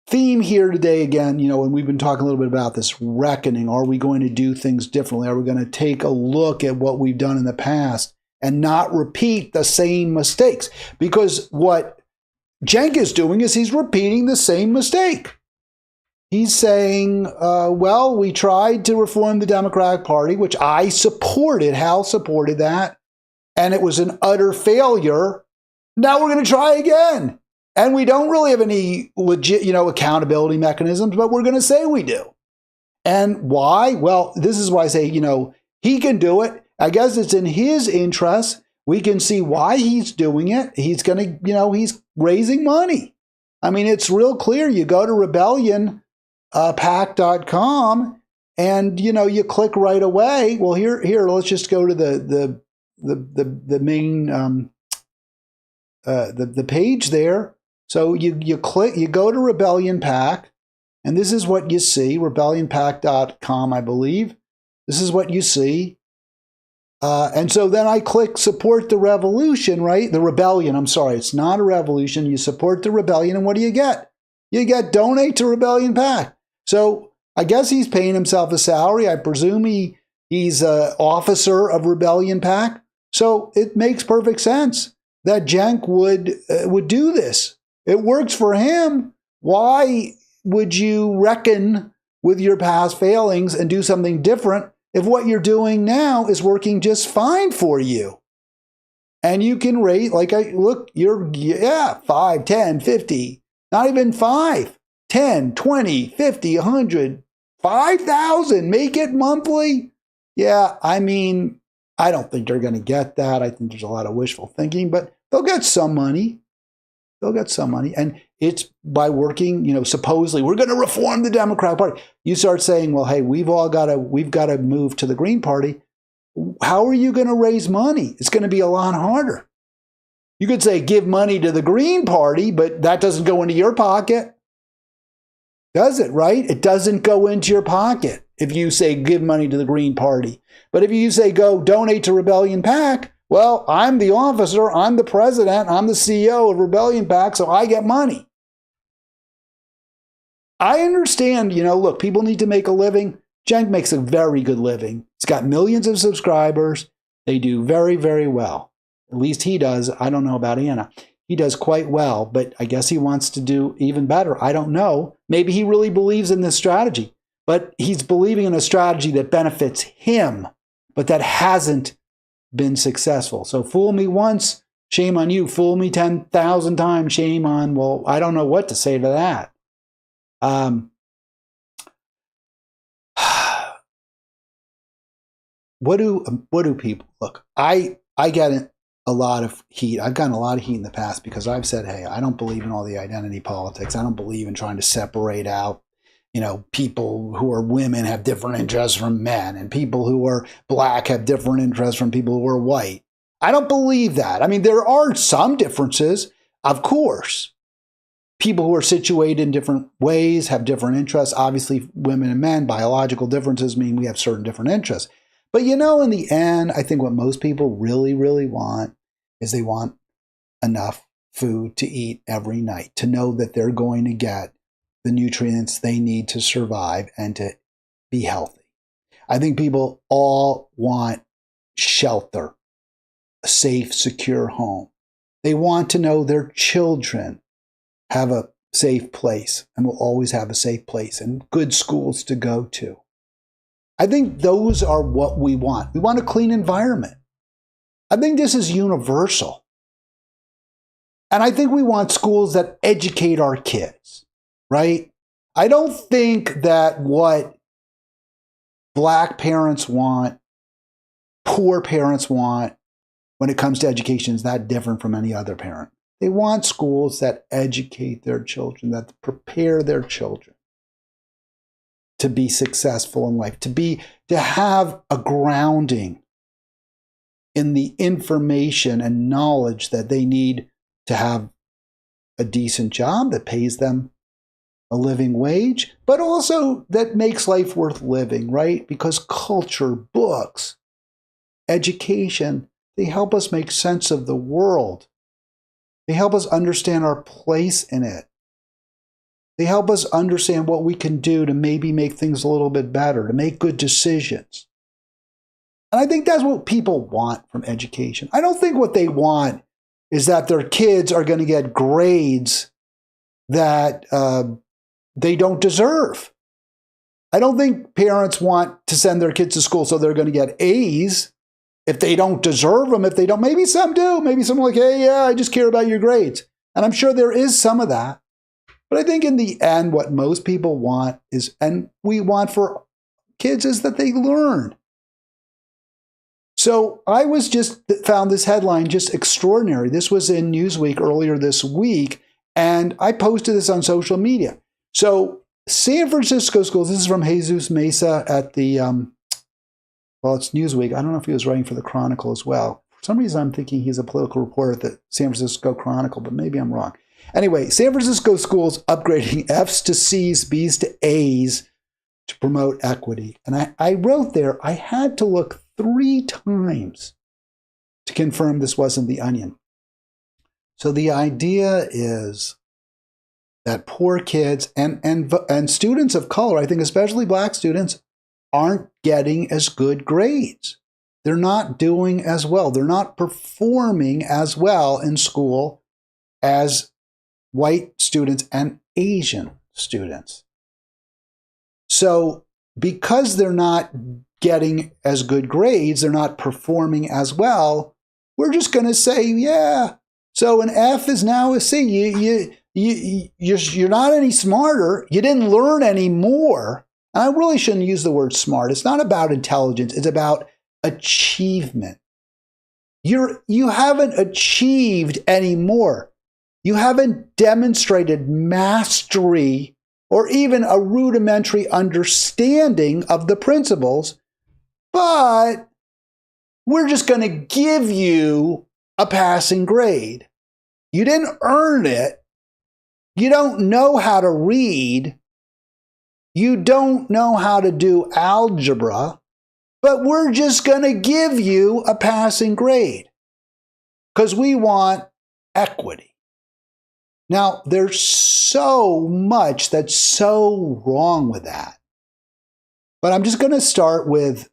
theme here today, again, and we've been talking a little bit about this reckoning. Are we going to do things differently? Are we going to take a look at what we've done in the past and not repeat the same mistakes? Because what Cenk is doing is he's repeating the same mistake. He's saying, well, we tried to reform the Democratic Party, which I supported. Hal supported that. And it was an utter failure. Now we're going to try again. And we don't really have any legit, accountability mechanisms, but we're going to say we do. And why? Well, this is why I say, he can do it. I guess it's in his interest. We can see why he's doing it. He's going to, he's raising money. I mean, it's real clear. You go to rebellionpack.com and, you click right away. Well, here, let's just go to the main, the page there. So you click, you go to Rebellion Pack, and this is what you see, rebellionpack.com, I believe. This is what you see. And so then I click support the revolution, right? The rebellion, I'm sorry, it's not a revolution. You support the rebellion, and what do you get? You get donate to Rebellion Pack. So I guess he's paying himself a salary. I presume he's an officer of Rebellion Pack. So it makes perfect sense that Cenk would do this. It works for him. Why would you reckon with your past failings and do something different if what you're doing now is working just fine for you? And you can rate, you're 5, 10, 50, not even 5, 10, 20, 50, 100, 5,000, make it monthly. Yeah, I mean, I don't think they're going to get that. I think there's a lot of wishful thinking, but they'll get some money. They'll get some money. And it's by working, supposedly we're going to reform the Democratic Party. You start saying, well, hey, we've got to move to the Green Party. How are you going to raise money? It's going to be a lot harder. You could say give money to the Green Party, but that doesn't go into your pocket. Does it, right? It doesn't go into your pocket if you say give money to the Green Party. But if you say go donate to Rebellion Pack, well, I'm the officer, I'm the president, I'm the CEO of Rebellion Pack, so I get money. I understand, look, people need to make a living. Cenk makes a very good living. He's got millions of subscribers. They do very, very well. At least he does. I don't know about Anna. He does quite well, but I guess he wants to do even better. I don't know. Maybe he really believes in this strategy, but he's believing in a strategy that benefits him, but that hasn't been successful. So fool me once, shame on you. Fool me 10,000 times, shame on, well, I don't know what to say to that. What do people look? I get a lot of heat. I've gotten a lot of heat in the past because I've said, hey, I don't believe in all the identity politics. I don't believe in trying to separate out, people who are women have different interests from men, and people who are black have different interests from people who are white. I don't believe that. I mean, there are some differences, of course. People who are situated in different ways have different interests. Obviously, women and men, biological differences mean we have certain different interests. But in the end, I think what most people really, really want is they want enough food to eat every night, to know that they're going to get the nutrients they need to survive and to be healthy. I think people all want shelter, a safe, secure home. They want to know their children have a safe place and will always have a safe place and good schools to go to. I think those are what we want. We want a clean environment. I think this is universal. And I think we want schools that educate our kids. Right? I don't think that what black parents want, poor parents want when it comes to education is that different from any other parent. They want schools that educate their children, that prepare their children. to be successful in life, to have a grounding in the information and knowledge that they need to have a decent job that pays them a living wage, but also that makes life worth living, right? Because culture, books, education, they help us make sense of the world. They help us understand our place in it. They help us understand what we can do to maybe make things a little bit better, to make good decisions. And I think that's what people want from education. I don't think what they want is that their kids are going to get grades that they don't deserve. I don't think parents want to send their kids to school so they're going to get A's if they don't deserve them. If they don't, maybe some do. Maybe some are like, hey, yeah, I just care about your grades. And I'm sure there is some of that. But I think in the end, what most people want is, and we want for kids, is that they learn. So I found this headline just extraordinary. This was in Newsweek earlier this week, and I posted this on social media. So San Francisco schools, this is from Jesus Mesa at the, it's Newsweek. I don't know if he was writing for the Chronicle as well. For some reason, I'm thinking he's a political reporter at the San Francisco Chronicle, but maybe I'm wrong. Anyway, San Francisco schools upgrading F's to C's, B's to A's to promote equity. And I wrote there, I had to look 3 times to confirm this wasn't the Onion. So the idea is that poor kids and students of color, I think especially black students, aren't getting as good grades. They're not doing as well. They're not performing as well in school as white students and Asian students. So because they're not getting as good grades, they're not performing as well, we're just going to say, yeah, so an F is now a C. You're not any smarter. You didn't learn any more. And I really shouldn't use the word smart. It's not about intelligence. It's about achievement. You haven't achieved any more. You haven't demonstrated mastery or even a rudimentary understanding of the principles, but we're just going to give you a passing grade. You didn't earn it. You don't know how to read. You don't know how to do algebra, but we're just going to give you a passing grade because we want equity. Now, there's so much that's so wrong with that. But I'm just going to start with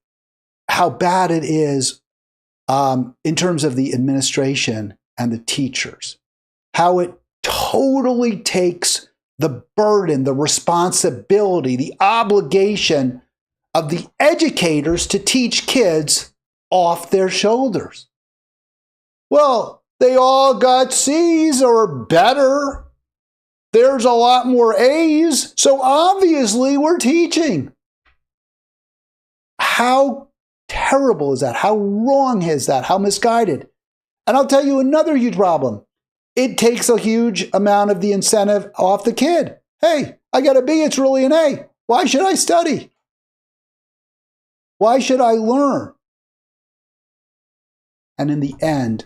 how bad it is in terms of the administration and the teachers. How it totally takes the burden, the responsibility, the obligation of the educators to teach kids off their shoulders. Well, they all got C's or better. There's a lot more A's, so obviously we're teaching. How terrible is that? How wrong is that? How misguided? And I'll tell you another huge problem. It takes a huge amount of the incentive off the kid. Hey, I got a B, it's really an A. Why should I study? Why should I learn? And in the end,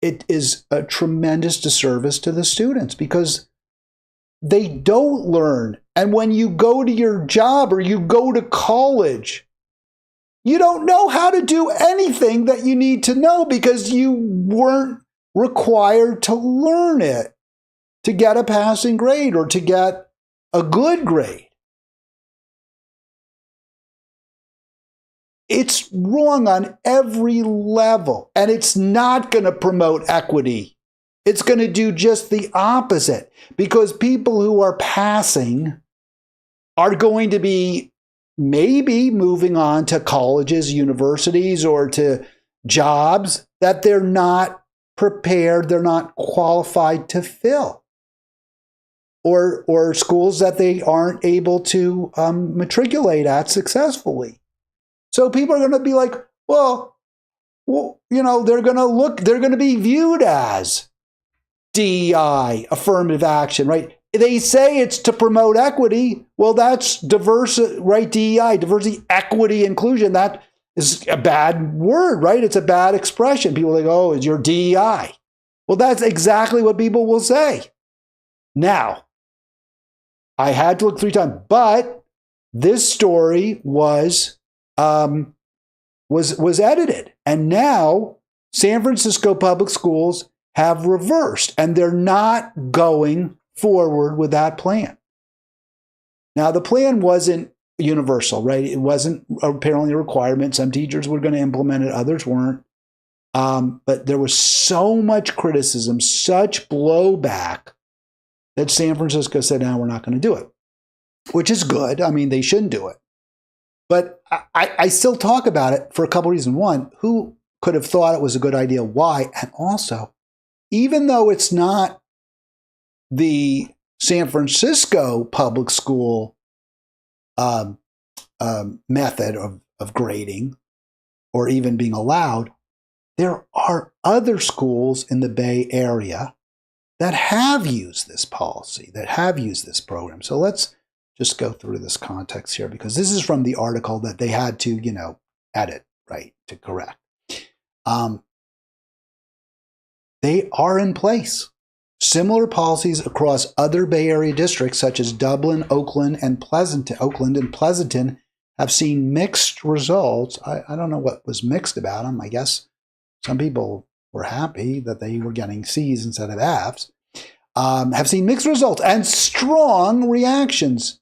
it is a tremendous disservice to the students because they don't learn. And when you go to your job or you go to college, you don't know how to do anything that you need to know because you weren't required to learn it to get a passing grade or to get a good grade. It's wrong on every level, and it's not going to promote equity. It's going to do just the opposite because people who are passing are going to be maybe moving on to colleges, universities, or to jobs that they're not prepared, they're not qualified to fill, or schools that they aren't able to matriculate at successfully. So people are going to be like, well, you know, they're going to be viewed as DEI, affirmative action, right? they say it's to promote equity. Well, that's diverse, right? DEI, diversity, equity, inclusion. That is a bad word, right? It's a bad expression. People are like, oh, it's your DEI. Well, that's exactly what people will say. Now, I had to look 3 times, but this story was edited, and now San Francisco public schools have reversed, and they're not going forward with that plan. Now, the plan wasn't universal, right? It wasn't apparently a requirement. Some teachers were going to implement it, others weren't. But there was so much criticism, such blowback, that San Francisco said, no, we're not going to do it, which is good. I mean, they shouldn't do it. But I still talk about it for a couple reasons. One, who could have thought it was a good idea? Why? And also, even though it's not the San Francisco public school method of grading or even being allowed, there are other schools in the Bay Area that have used this policy, that have used this program. So let's just go through this context here, because this is from the article that they had to, edit, right, to correct. They are in place. Similar policies across other Bay Area districts such as Dublin, Oakland, and Pleasanton have seen mixed results. I don't know what was mixed about them. I guess some people were happy that they were getting C's instead of F's. Have seen mixed results and strong reactions.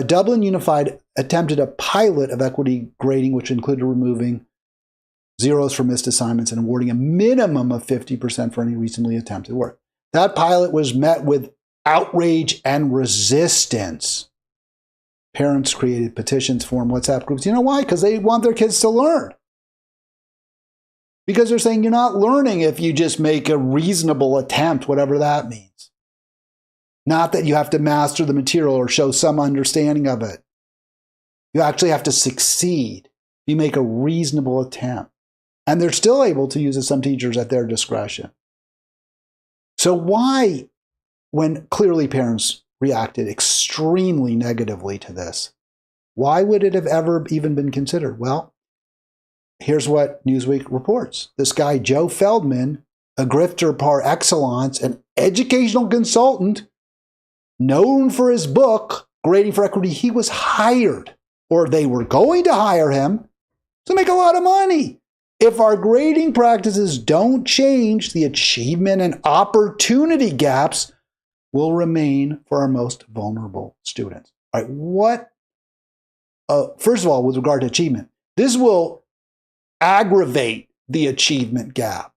Dublin Unified attempted a pilot of equity grading, which included removing zeros for missed assignments and awarding a minimum of 50% for any recently attempted work. That pilot was met with outrage and resistance. Parents created petitions, formed WhatsApp groups. You know why? Because they want their kids to learn. Because they're saying you're not learning if you just make a reasonable attempt, whatever that means. Not that you have to master the material or show some understanding of it. You actually have to succeed. You make a reasonable attempt. And they're still able to use it, some teachers, at their discretion. So why, when clearly parents reacted extremely negatively to this, why would it have ever even been considered? Well, here's what Newsweek reports. This guy, Joe Feldman, a grifter par excellence, an educational consultant, known for his book, Grading for Equity, he was hired, or they were going to hire him, to make a lot of money. If our grading practices don't change, the achievement and opportunity gaps will remain for our most vulnerable students. All right, first of all, with regard to achievement, this will aggravate the achievement gap,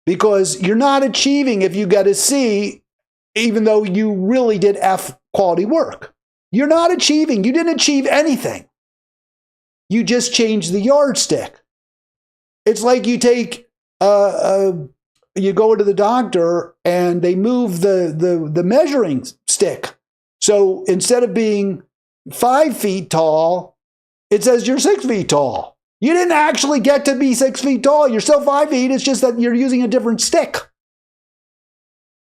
because you're not achieving if you get a C, even though you really did F quality work. You're not achieving. You didn't achieve anything. You just changed the yardstick. It's like you take, you go to the doctor and they move the measuring stick. So instead of being 5 feet tall, it says you're 6 feet tall. You didn't actually get to be 6 feet tall. You're still 5 feet. It's just that you're using a different stick.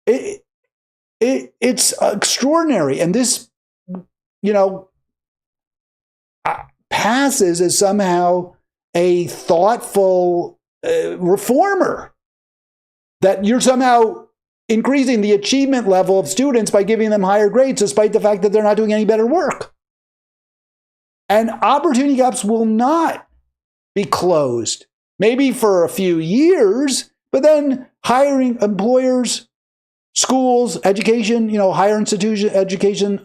It's extraordinary. And this, passes as somehow a thoughtful reformer, that you're somehow increasing the achievement level of students by giving them higher grades, despite the fact that they're not doing any better work. And opportunity gaps will not be closed, maybe for a few years, but then hiring employers, schools, education, higher education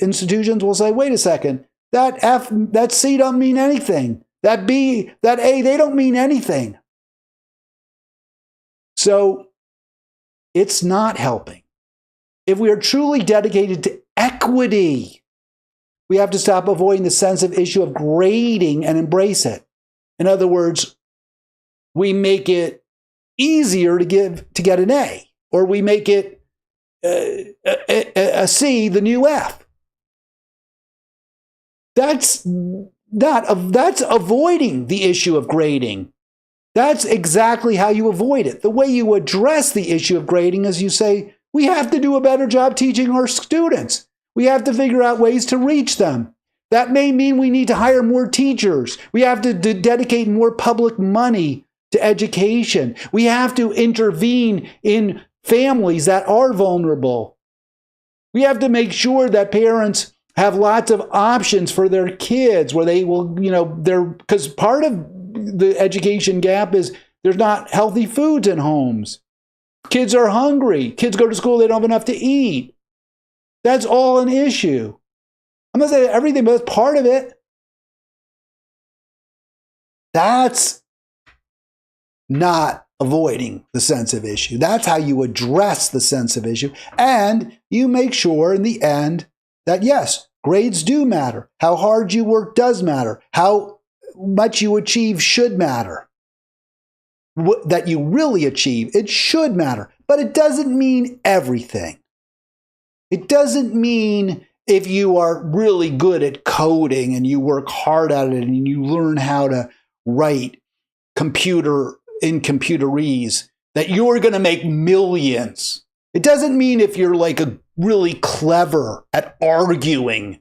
institutions will say, wait a second, that F, that C don't mean anything. That B, that A, they don't mean anything. So it's not helping. If we are truly dedicated to equity, we have to stop avoiding the sensitive issue of grading and embrace it. In other words, we make it easier to get an A, or we make it a C, the new F. That's avoiding the issue of grading. That's exactly how you avoid it. The way you address the issue of grading is you say, We have to do a better job teaching our students. We have to figure out ways to reach them. That may mean we need to hire more teachers. We have to dedicate more public money to education. We have to intervene in families that are vulnerable. We have to make sure that parents have lots of options for their kids where they will, because part of the education gap is there's not healthy foods in homes. Kids are hungry. Kids go to school, they don't have enough to eat. That's all an issue. I'm not saying everything, but that's part of it. That's not avoiding the sensitive issue. That's how you address the sensitive issue. And you make sure in the end that, yes, grades do matter. How hard you work does matter. How much you achieve should matter. That you really achieve, it should matter. But it doesn't mean everything. It doesn't mean if you are really good at coding and you work hard at it and you learn how to write computerese, that you're going to make millions. It doesn't mean if you're like a really clever at arguing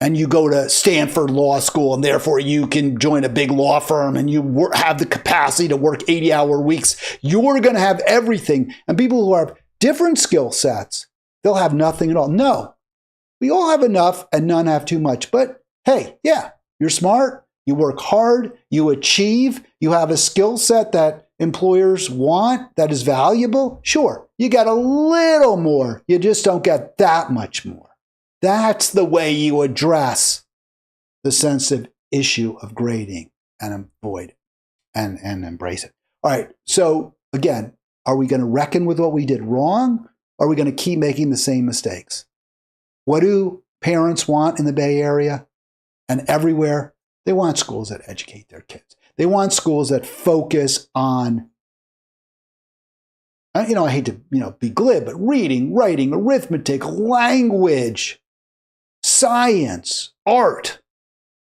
and you go to Stanford Law School and therefore you can join a big law firm and you have the capacity to work 80-hour weeks, you're going to have everything. And people who have different skill sets, they'll have nothing at all. No, we all have enough and none have too much. But hey, yeah, you're smart, you work hard, you achieve, you have a skill set that employers want that is valuable. Sure, you get a little more. You just don't get that much more. That's the way you address the sensitive issue of grading and avoid it and embrace it. All right, so again, are we going to reckon with what we did wrong? Or are we going to keep making the same mistakes? What do parents want in the Bay Area and everywhere? They want schools that educate their kids. They want schools that focus on, I hate to, be glib, but reading, writing, arithmetic, language, science, art.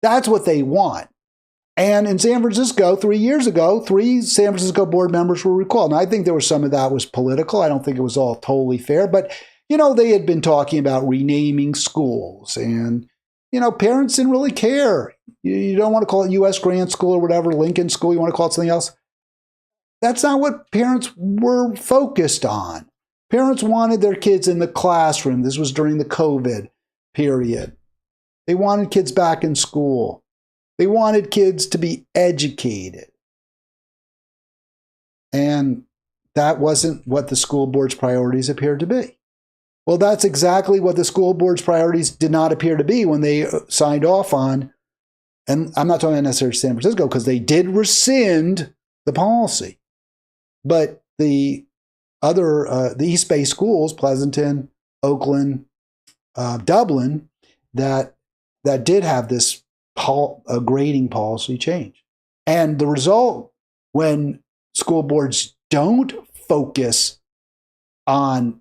That's what they want. And in San Francisco, 3 years ago, 3 San Francisco board members were recalled. Now, I think there was some of that was political. I don't think it was all totally fair. But, they had been talking about renaming schools. And, parents didn't really care. You don't want to call it U.S. Grant School or whatever, Lincoln School. You want to call it something else. That's not what parents were focused on. Parents wanted their kids in the classroom. This was during the COVID period. They wanted kids back in school. They wanted kids to be educated. And that wasn't what the school board's priorities appeared to be. Well, that's exactly what the school board's priorities did not appear to be when they signed off on, and I'm not talking about necessarily San Francisco, because they did rescind the policy. But the other, the East Bay schools, Pleasanton, Oakland, Dublin, that did have this grading policy change. And the result, when school boards don't focus on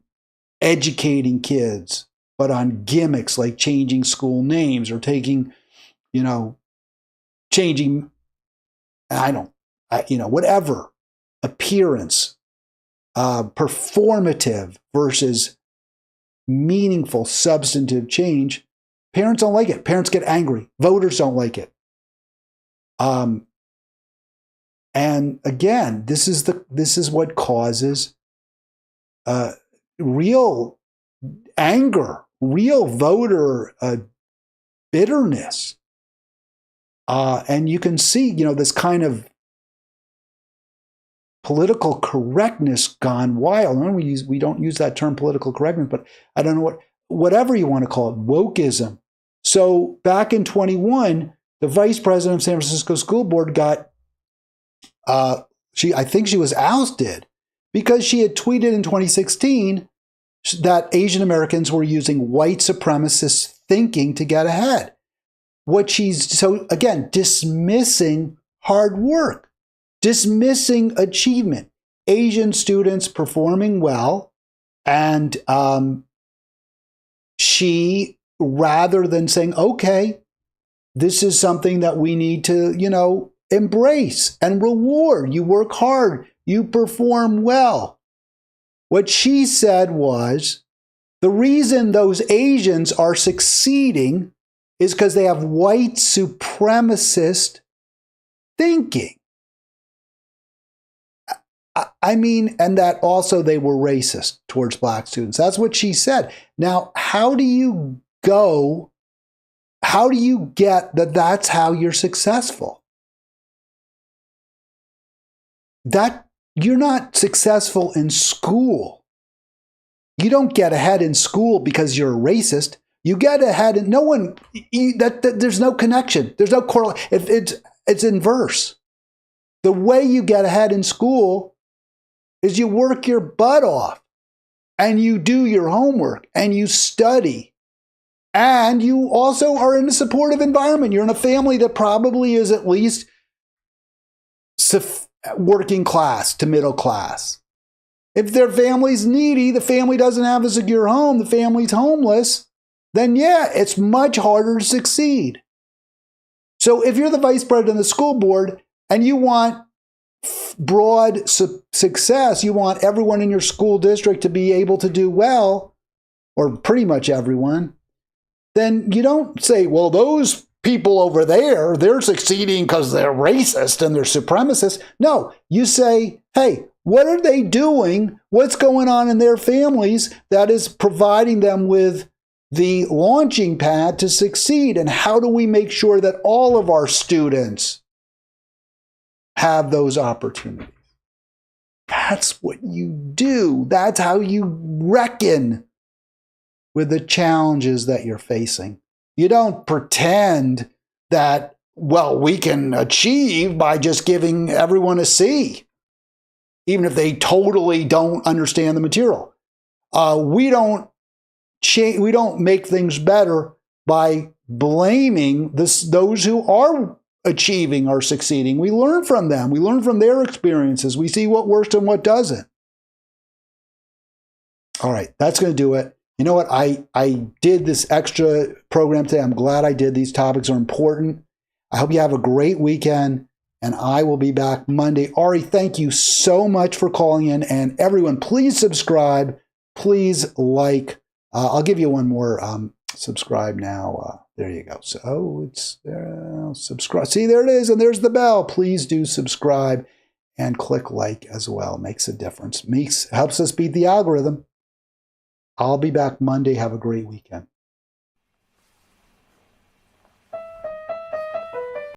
educating kids, but on gimmicks like changing school names or changing, whatever appearance, performative versus meaningful, substantive change, parents don't like it. Parents get angry. Voters don't like it. And again, this is what causes real anger, real voter bitterness. And you can see, this kind of political correctness gone wild. I know we don't use that term political correctness, but I don't know whatever you want to call it, wokeism. So back in 21, the vice president of San Francisco School Board got, I think she was ousted because she had tweeted in 2016 that Asian Americans were using white supremacist thinking to get ahead. So again, dismissing hard work, dismissing achievement, Asian students performing well. And she, rather than saying, okay, this is something that we need to, embrace and reward. You work hard, you perform well. What she said was the reason those Asians are succeeding is because they have white supremacist thinking. I mean, and that also they were racist towards black students. That's what she said. Now, how do you get that that's how you're successful? That you're not successful in school. You don't get ahead in school because you're a racist. You get ahead and there's no connection. There's no correlation. It's inverse. The way you get ahead in school is you work your butt off and you do your homework and you study. And you also are in a supportive environment. You're in a family that probably is at least working class to middle class. If their family's needy, the family doesn't have a secure home, the family's homeless, then yeah, it's much harder to succeed. So if you're the vice president of the school board and you want broad success, you want everyone in your school district to be able to do well, or pretty much everyone, then you don't say, well, those people over there, they're succeeding because they're racist and they're supremacists. No, you say, hey, what are they doing? What's going on in their families that is providing them with the launching pad to succeed? And how do we make sure that all of our students have those opportunities? That's what you do. That's how you reckon with the challenges that you're facing. You don't pretend that, well, we can achieve by just giving everyone a C, even if they totally don't understand the material. We don't make things better by blaming those who are achieving or succeeding. We learn from them. We learn from their experiences. We see what works and what doesn't. All right, that's going to do it. You know what? I did this extra program today. I'm glad I did. These topics are important. I hope you have a great weekend, and I will be back Monday. Ari, thank you so much for calling in, and everyone, please subscribe. Please like. I'll give you one more. Subscribe now. There you go. So it's there. Subscribe. See, there it is, and there's the bell. Please do subscribe and click like as well. Makes a difference. Helps us beat the algorithm. I'll be back Monday. Have a great weekend.